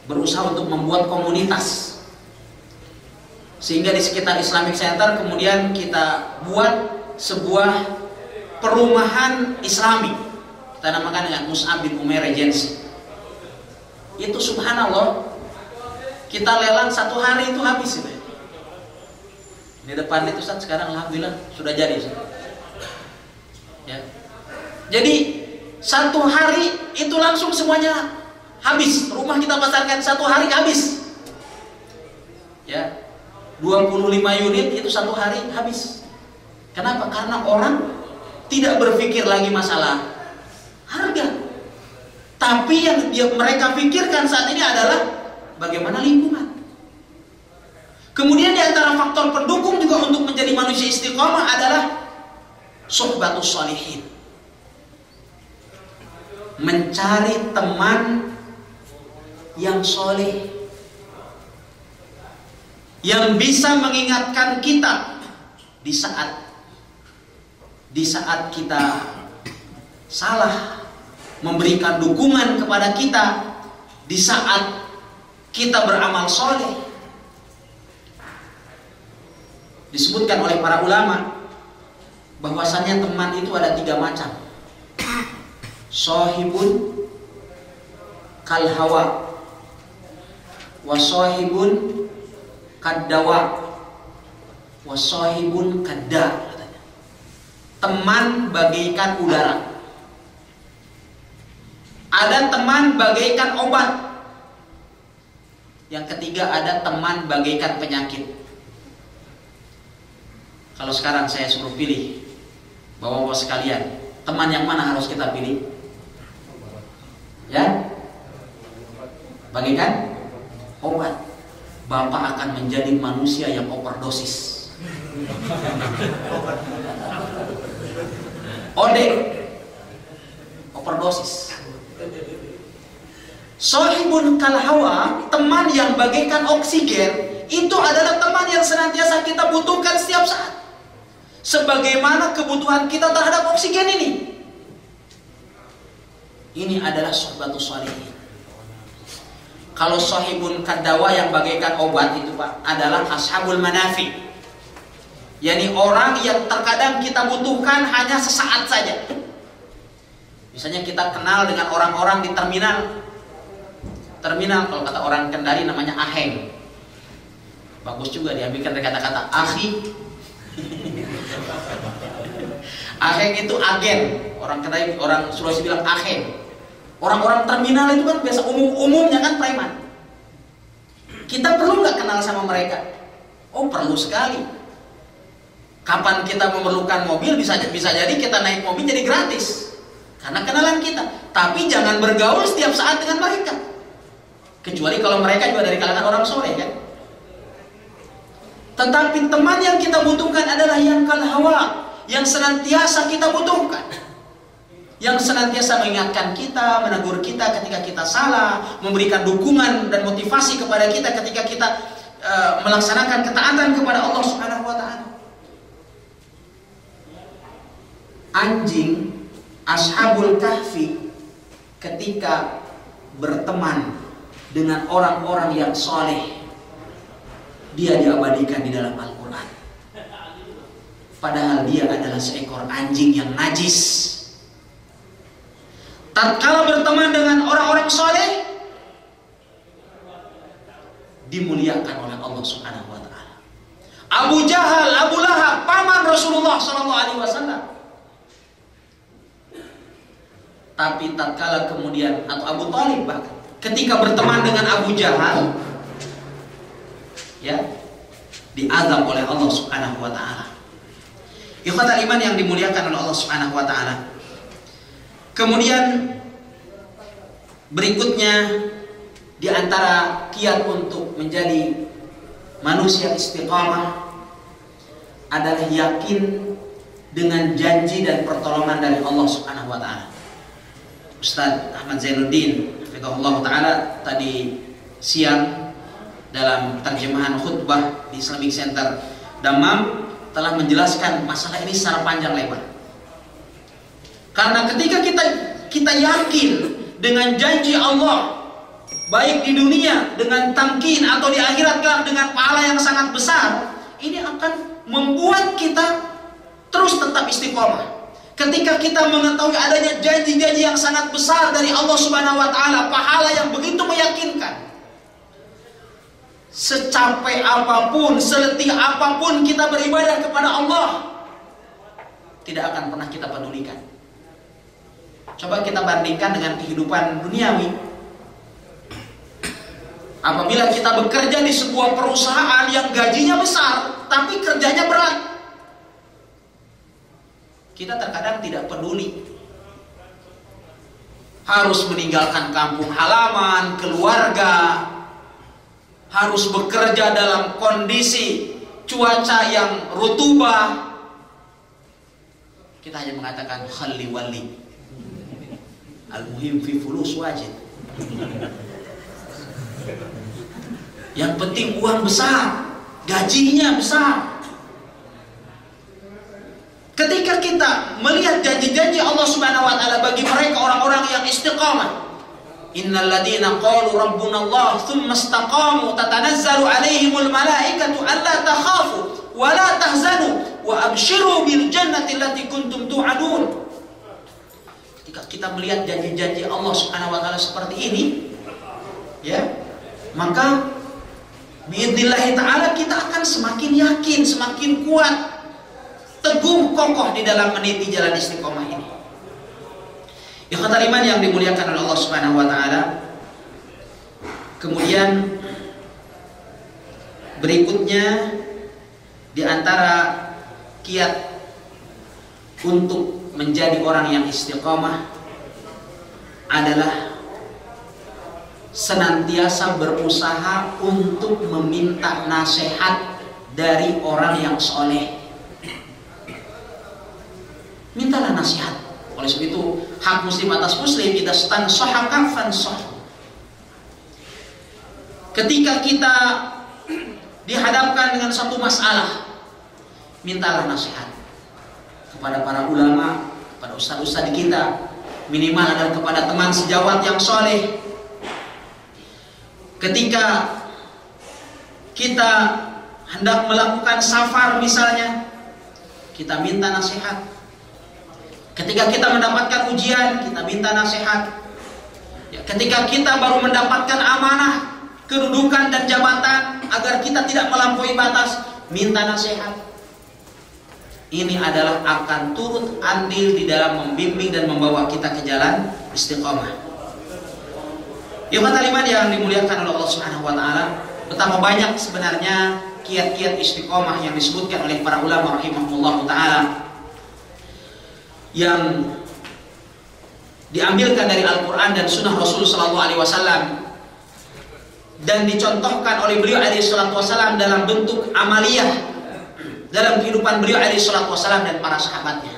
berusaha untuk membuat komunitas, sehingga di sekitar Islamic Center kemudian kita buat sebuah perumahan Islami, kita namakan dengan Mus'ab bin Umair Regency. Itu subhanallah, kita lelang 1 hari itu habis itu. Di depan itu Ustaz sekarang alhamdulillah sudah jadi. Ya. Jadi 1 hari itu langsung semuanya habis. Rumah kita pasarkan 1 hari habis. Ya. 25 unit itu 1 hari habis. Kenapa? Karena orang tidak berpikir lagi masalah harga. Tapi yang mereka pikirkan saat ini adalah bagaimana lingkungan. Kemudian di antara faktor pendukung juga untuk menjadi manusia istiqomah adalah suhbatus sholihin. Mencari teman yang soleh, yang bisa mengingatkan kita di saat kita salah, memberikan dukungan kepada kita di saat kita beramal soleh. Disebutkan oleh para ulama bahwasannya teman itu ada 3 macam. Sohibun kal hawa, wa sohibun kaddawa, wa sohibun kadda. Teman bagaikan udara. Ada teman bagaikan obat. Yang ketiga ada teman bagaikan penyakit. Kalau sekarang saya suruh pilih, Bapak-bapak sekalian, teman yang mana harus kita pilih? Ya, bagikan obat. Bapak akan menjadi manusia yang overdosis. Ode, overdosis. Sohibun kal hawa, teman yang bagaikan oksigen, itu adalah teman yang senantiasa kita butuhkan setiap saat. Sebagaimana kebutuhan kita terhadap oksigen ini. Ini adalah sohbatus sholihin. Kalau sohibun kadawa yang bagaikan obat itu Pak, adalah ashabul manafi. Yani orang yang terkadang kita butuhkan hanya sesaat saja. Misalnya kita kenal dengan orang-orang di terminal. Terminal, kalau kata orang Kendari namanya aheng. Bagus juga diambilkan dari kata-kata akhi. Aheng itu agen. Orang Kendari, orang Sulawesi bilang aheng. Orang-orang terminal itu kan biasa umumnya kan preman. Kita perlu nggak kenal sama mereka? Oh, perlu sekali. Kapan kita memerlukan mobil, bisa jadi kita naik mobil jadi gratis karena kenalan kita. Tapi jangan bergaul setiap saat dengan mereka. Kecuali kalau mereka juga dari kalangan orang soleh kan. Tetapi teman yang kita butuhkan adalah yang kal hawa, yang senantiasa kita butuhkan, yang senantiasa mengingatkan kita, menegur kita ketika kita salah, memberikan dukungan dan motivasi kepada kita ketika kita melaksanakan ketaatan kepada Allah Subhanahu wa taala. Anjing Ashabul Kahfi ketika berteman dengan orang-orang yang soleh, dia diabadikan di dalam Al-Quran. Padahal dia adalah seekor anjing yang najis. Tatkala berteman dengan orang-orang soleh, dimuliakan oleh Allah Subhanahu wa taala. Abu Jahal, Abu Lahab, paman Rasulullah sallallahu alaihi wasallam. Tapi tatkala kemudian, atau Abu Thalib bahkan, ketika berteman dengan Abu Jahal, ya, diazab oleh Allah Subhanahu wa taala. Ikhwatal iman yang dimuliakan oleh Allah Subhanahu wa taala. Kemudian berikutnya di antara kiat untuk menjadi manusia istiqamah adalah yakin dengan janji dan pertolongan dari Allah Subhanahu wa taala. Ustaz Ahmad Zainuddin hafizahullah taala tadi siang dalam terjemahan khutbah di Islamic Center Dammam telah menjelaskan masalah ini secara panjang lebar. Karena ketika kita yakin dengan janji Allah, baik di dunia dengan tamkin atau di akhirat kelak dengan pahala yang sangat besar, ini akan membuat kita terus tetap istiqomah. Ketika kita mengetahui adanya janji-janji yang sangat besar dari Allah Subhanahu wa taala, pahala yang begitu meyakinkan. Secapek apapun, seletih apapun kita beribadah kepada Allah, tidak akan pernah kita pedulikan. Coba kita bandingkan dengan kehidupan duniawi. Apabila kita bekerja di sebuah perusahaan yang gajinya besar, tapi kerjanya berat, kita terkadang tidak peduli. Harus meninggalkan kampung halaman, keluarga, harus bekerja dalam kondisi cuaca yang rutubah. Kita hanya mengatakan khalli wali, al-muhim fi fulus wajid. Yang penting uang besar, gajinya besar. Ketika kita melihat janji-janji Allah Subhanahu wa taala bagi mereka orang-orang yang istiqamah, innal ladzina qalu rabbuna Allah tsumma istaqamu tatanazzalu alaihimul malaikatu alla takhafu wa la tahzanu wa abshiru bil jannati allati kuntum tu'adun. Ketika kita melihat janji-janji Allah Subhanahu wa taala seperti ini, ya, maka biidznillah taala kita akan semakin yakin, semakin kuat, teguh, kokoh di dalam meniti jalan istiqomah ini. Ikhwatal iman yang dimuliakan oleh Allah Subhanahu wa taala. Kemudian berikutnya di antara kiat untuk menjadi orang yang istiqomah adalah senantiasa berusaha untuk meminta nasihat dari orang yang soleh. Mintalah nasihat. Oleh sebab itu hak muslim atas muslim, idza stansahaka fansah. Ketika kita dihadapkan dengan satu masalah, mintalah nasihat kepada para ulama, kepada ustaz-ustaz kita, minimal adalah kepada teman sejawat yang soleh. Ketika kita hendak melakukan safar misalnya, kita minta nasihat. Ketika kita mendapatkan ujian, kita minta nasihat. Ketika kita baru mendapatkan amanah, kedudukan dan jabatan, agar kita tidak melampaui batas, minta nasihat. Ini adalah akan turut andil di dalam membimbing dan membawa kita ke jalan istiqomah. Ikhwatal iman yang dimuliakan oleh Allah Subhanahu wa taala, betapa banyak sebenarnya kiat-kiat istiqomah yang disebutkan oleh para ulama rahimahullah taala yang diambilkan dari Al-Quran dan Sunnah Rasul Sallallahu Alaihi Wasallam dan dicontohkan oleh beliau alaihi salatu wasallam dalam bentuk amaliyah dalam kehidupan beliau alaihi salatu wasallam dan para sahabatnya.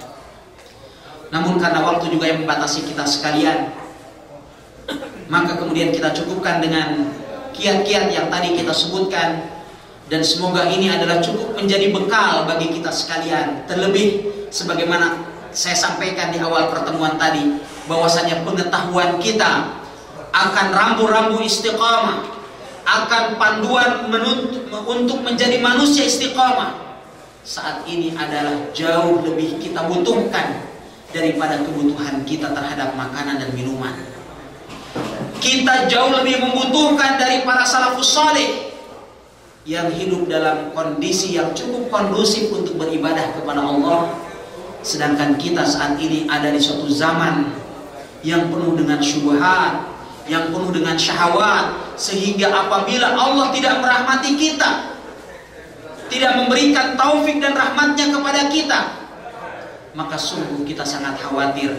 Namun karena waktu juga yang membatasi kita sekalian, maka kemudian kita cukupkan dengan kiat-kiat yang tadi kita sebutkan, dan semoga ini adalah cukup menjadi bekal bagi kita sekalian. Terlebih sebagaimana saya sampaikan di awal pertemuan tadi, bahwasanya pengetahuan kita akan rambu-rambu istiqamah, akan panduan untuk menjadi manusia istiqamah saat ini adalah jauh lebih kita butuhkan daripada kebutuhan kita terhadap makanan dan minuman. Kita jauh lebih membutuhkan dari para salafus saleh yang hidup dalam kondisi yang cukup kondusif untuk beribadah kepada Allah. Sedangkan kita saat ini ada di suatu zaman yang penuh dengan syubhat, yang penuh dengan syahwat, sehingga apabila Allah tidak merahmati kita, tidak memberikan taufik dan rahmatnya kepada kita, maka sungguh kita sangat khawatir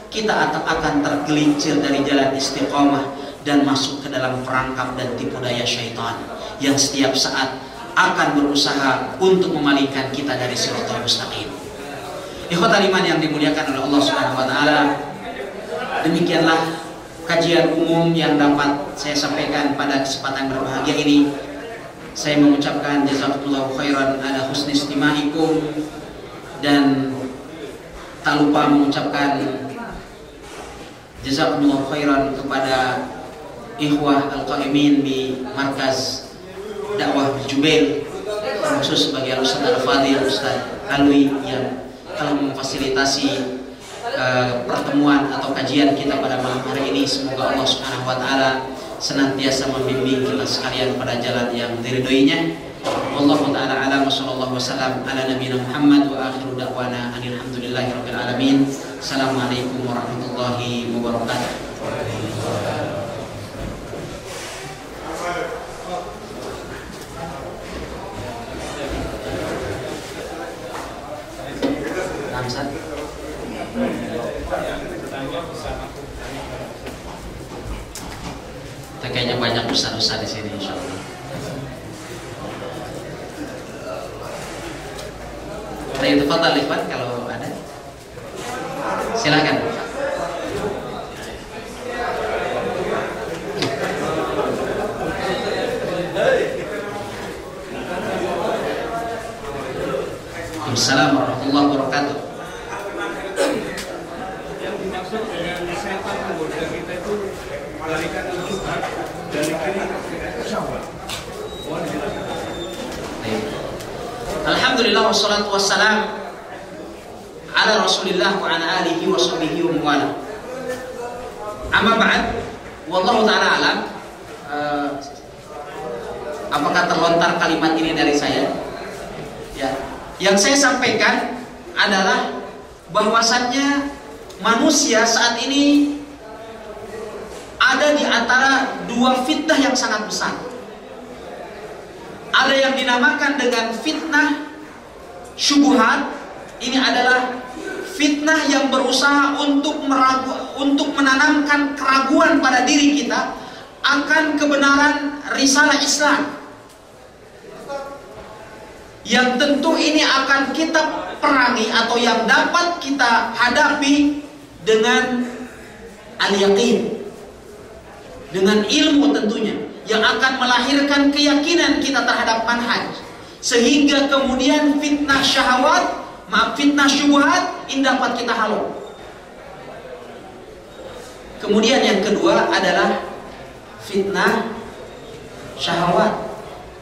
kita akan tergelincir dari jalan istiqomah dan masuk ke dalam perangkap dan tipu daya syaitan yang setiap saat akan berusaha untuk memalingkan kita dari siratal mustaqim. Ikhwatal iman yang dimuliakan oleh Allah Subhanahu wa taala, demikianlah kajian umum yang dapat saya sampaikan pada kesempatan berbahagia ini. Saya mengucapkan jazakumullahu khairan ala husni istimaikum, dan tak lupa mengucapkan jazakumullahu khairan kepada ikhwah al-qaimin di markaz dakwah Jubail, khusus sebagai Ustaz Al-Fadhil Ustaz Alwi yang telah memfasilitasi pertemuan atau kajian kita pada malam hari ini. Semoga Allah Subhanahu wa taala senantiasa membimbing kita sekalian pada jalan yang diridhoinya. Wallahu taala alam, sallallahu wasallam ala nabiyina Muhammad wa akhiru da'wana alhamdulillahirabbil alamin. Assalamualaikum warahmatullahi wabarakatuh. Kayaknya banyak ustaz-ustaz di sini insyaallah. Saya tafadhal Ikhwan, kalau ada silakan. Assalamualaikum warahmatullahi wabarakatuh. Yang dimaksud dengan setan menggoda kita itu melarikan tujuan dari kiri ke syahwat. Mohon dijelaskan. Alhamdulillah wassalatu wassalam ala Rasulillah wa ala alihi wa sahbihi wa mawala. Amma ba'd, wallahu ta'ala alam. Apakah terlontar kalimat ini dari saya? Ya. Yang saya sampaikan adalah bahwasannya manusia saat ini ada di antara dua fitnah yang sangat besar. Ada yang dinamakan dengan fitnah syubhat, ini adalah fitnah yang berusaha untuk menanamkan keraguan pada diri kita akan kebenaran risalah Islam. Yang tentu ini akan kita perangi atau yang dapat kita hadapi dengan al-yaqin, dengan ilmu tentunya, yang akan melahirkan keyakinan kita terhadap manhaj, sehingga kemudian fitnah syubhat ini dapat kita halau. Kemudian yang kedua adalah fitnah syahwat.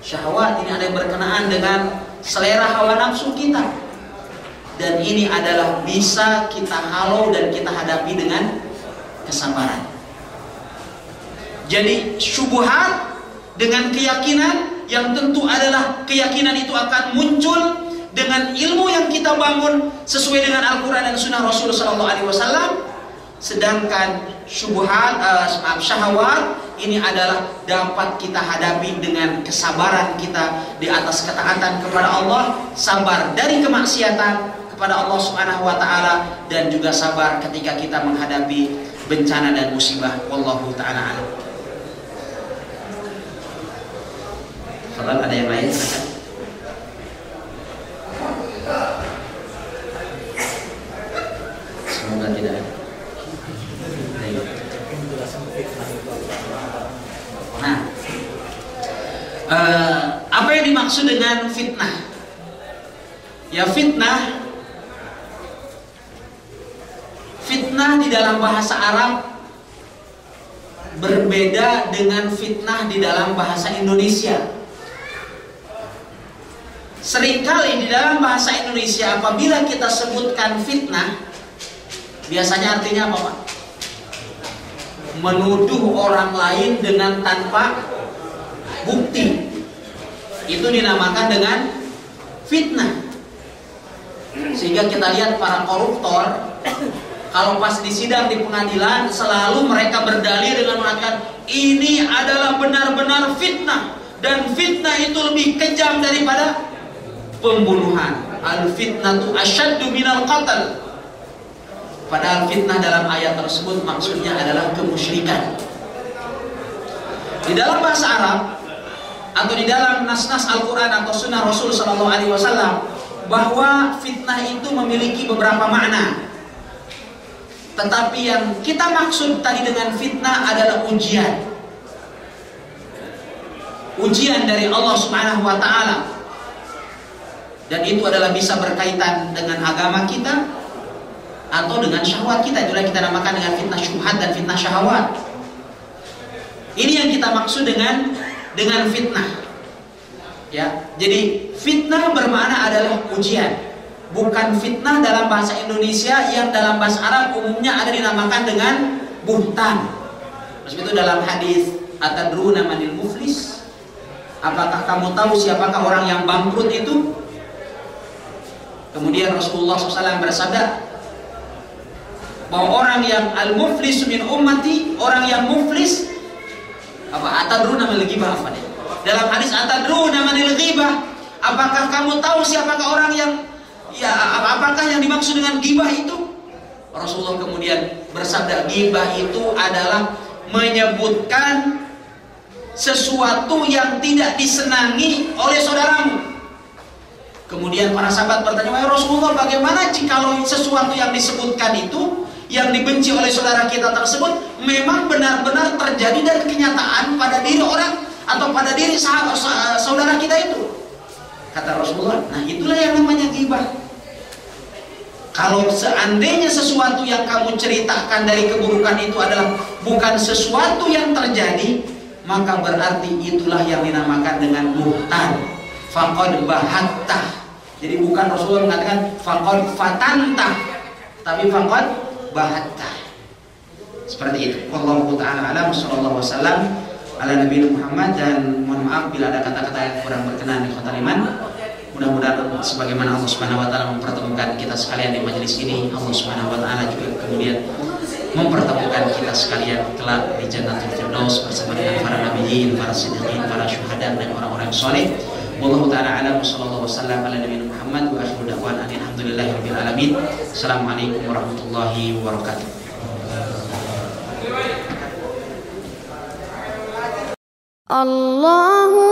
Syahwat ini ada yang berkenaan dengan selera hawa nafsu kita, dan ini adalah bisa kita halau dan kita hadapi dengan kesabaran. Jadi syubhat dengan keyakinan yang tentu adalah keyakinan itu akan muncul dengan ilmu yang kita bangun sesuai dengan Al-Quran dan Sunnah Rasulullah SAW. Sedangkan syahwat ini adalah dapat kita hadapi dengan kesabaran kita di atas ketaatan kepada Allah, sabar dari kemaksiatan kepada Allah Subhanahu wa taala, dan juga sabar ketika kita menghadapi bencana dan musibah. Wallahu taala a'lam. Kalau ada yang lain silakan. Semoga tidak ada. Nah, apa yang dimaksud dengan fitnah? Ya, fitnah di dalam bahasa Arab berbeda dengan fitnah di dalam bahasa Indonesia. Seringkali di dalam bahasa Indonesia apabila kita sebutkan fitnah, biasanya artinya apa, Pak? Menuduh orang lain dengan tanpa bukti. Itu dinamakan dengan fitnah. Sehingga kita lihat para koruptor, kalau pas di sidang di pengadilan, selalu mereka berdalih dengan mengatakan ini adalah benar-benar fitnah, dan fitnah itu lebih kejam daripada pembunuhan. Al-fitnatu asyaddu minal qatl. Padahal fitnah dalam ayat tersebut maksudnya adalah kemusyrikan. Di dalam bahasa Arab atau di dalam nas-nas Al-Quran atau Sunnah Rasul SAW, bahwa fitnah itu memiliki beberapa makna. Tetapi yang kita maksud tadi dengan fitnah adalah ujian. Ujian dari Allah Subhanahu wa taala. Dan itu adalah bisa berkaitan dengan agama kita atau dengan syahwat kita. Itulah kita namakan dengan fitnah syubhat dan fitnah syahwat. Ini yang kita maksud dengan fitnah. Ya, jadi fitnah bermakna adalah ujian. Bukan fitnah dalam bahasa Indonesia yang dalam bahasa Arab umumnya ada dinamakan dengan buhtan. Seperti itu dalam hadis, atadruna manil muflis? Apakah kamu tahu siapakah orang yang bangkrut itu? Kemudian Rasulullah SAW bersabda bahwa orang yang al-muflis min ummati, orang yang muflis apa? Atadruna manil ghibah. Dalam hadis atadruna manil ghibah, apakah kamu tahu siapakah orang yang apakah yang dimaksud dengan ghibah itu? Rasulullah kemudian bersabda, ghibah itu adalah menyebutkan sesuatu yang tidak disenangi oleh saudaramu. Kemudian para sahabat bertanya, wahai Rasulullah, bagaimana jikalau sesuatu yang disebutkan itu, yang dibenci oleh saudara kita tersebut, memang benar-benar terjadi dan kenyataan pada diri orang atau pada diri saudara kita itu? Kata Rasulullah, nah itulah yang namanya ghibah. Kalau seandainya sesuatu yang kamu ceritakan dari keburukan itu adalah bukan sesuatu yang terjadi, maka berarti itulah yang dinamakan dengan buhtan. Faqad bahattah. Jadi bukan Rasulullah mengatakan faqad fatantah, tapi faqad bahattah. Seperti itu. Wallahu ta'ala a'lam. Sallallahu wasallam ala Nabi Muhammad. Dan mohon maaf bila ada kata-kata yang kurang berkenan di khotbah iman. Mudah-mudahan sebagaimana Allah Subhanahu wa taala mempertemukan kita sekalian di majelis ini, Allah Subhanahu wa taala juga kemudian mempertemukan kita sekalian kelak di Jannatul Firdaus bersama dengan para nabiyyin, para siddiqin, para syuhada dan orang-orang saleh. Wallahu ta'ala a'lam wa sallallahu wasallam ala nabiyina Muhammad wa akhiru da'wana alhamdulillahirabbil alamin. Assalamualaikum warahmatullahi wabarakatuh. Allahumma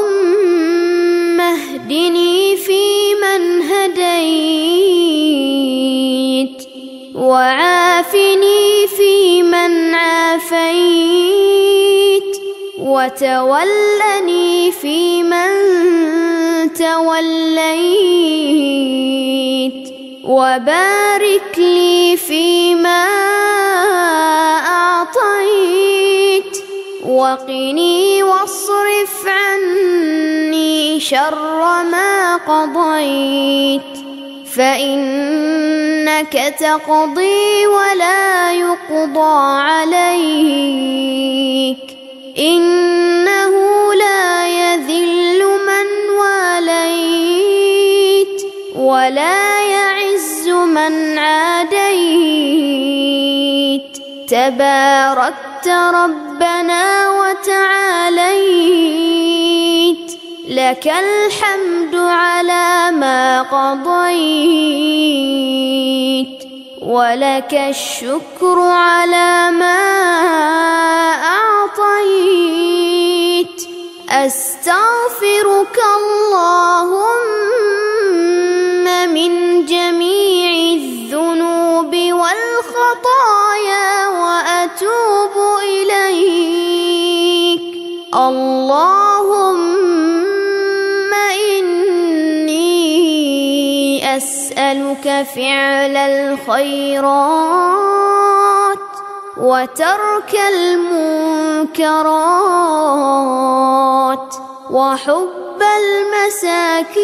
ihdini fi man hadait wa afini fi man afait wa tawallani fi man tawallait wa barik li fi ma a'tait wa qini wasrif anni sharra ma qadait fa innaka taqdi wa la yuqda alayk innahu la yadhillu man walayt wa la ya'izzu man adayt tabarakta rabbana wa ta'alayt lakal hamdu ala ma qadayt wa lakal shukru ala ma a'tayt astaghfiruka Allahumma min jami'i dhunubi wal khataya wa atubu ilaik Allahumma inni as'aluka fi'lal khairat wa tarkal munkarat wa hubbal masakin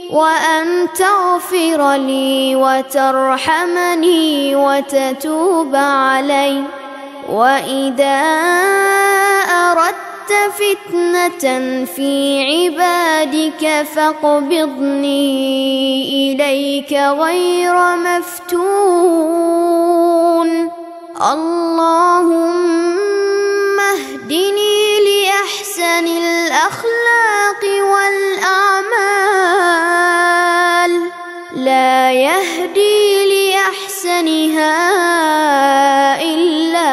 wa an taghfira li wa tarhamani wa tatuba alayya wa idha aradta fitnatan fi ibadika faqbidni ilayka ghayra maftun Allahumma ihdini li ahsanil akhlaqi wal a'mal la yahdi li ahsaniha illa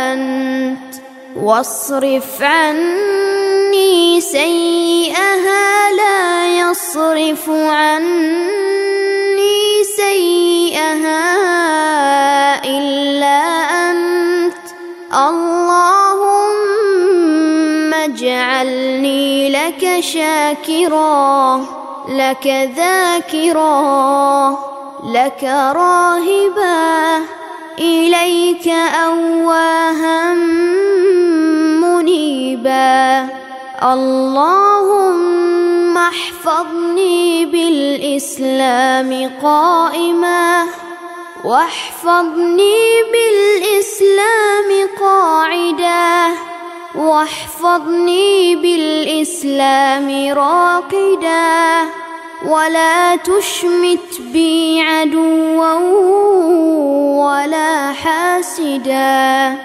ant wasrif anni sayyi'aha la yasrifu anni sayyi'aha illa ant Allahumma ij'alni laka shakira laka dhakira laka rahiba ilayka awwahan muniba Allahumma ihfazni bil islami qa'ima واحفظني بالإسلام قاعدا واحفظني بالإسلام راقدا ولا تشمت بي عدوا ولا حاسدا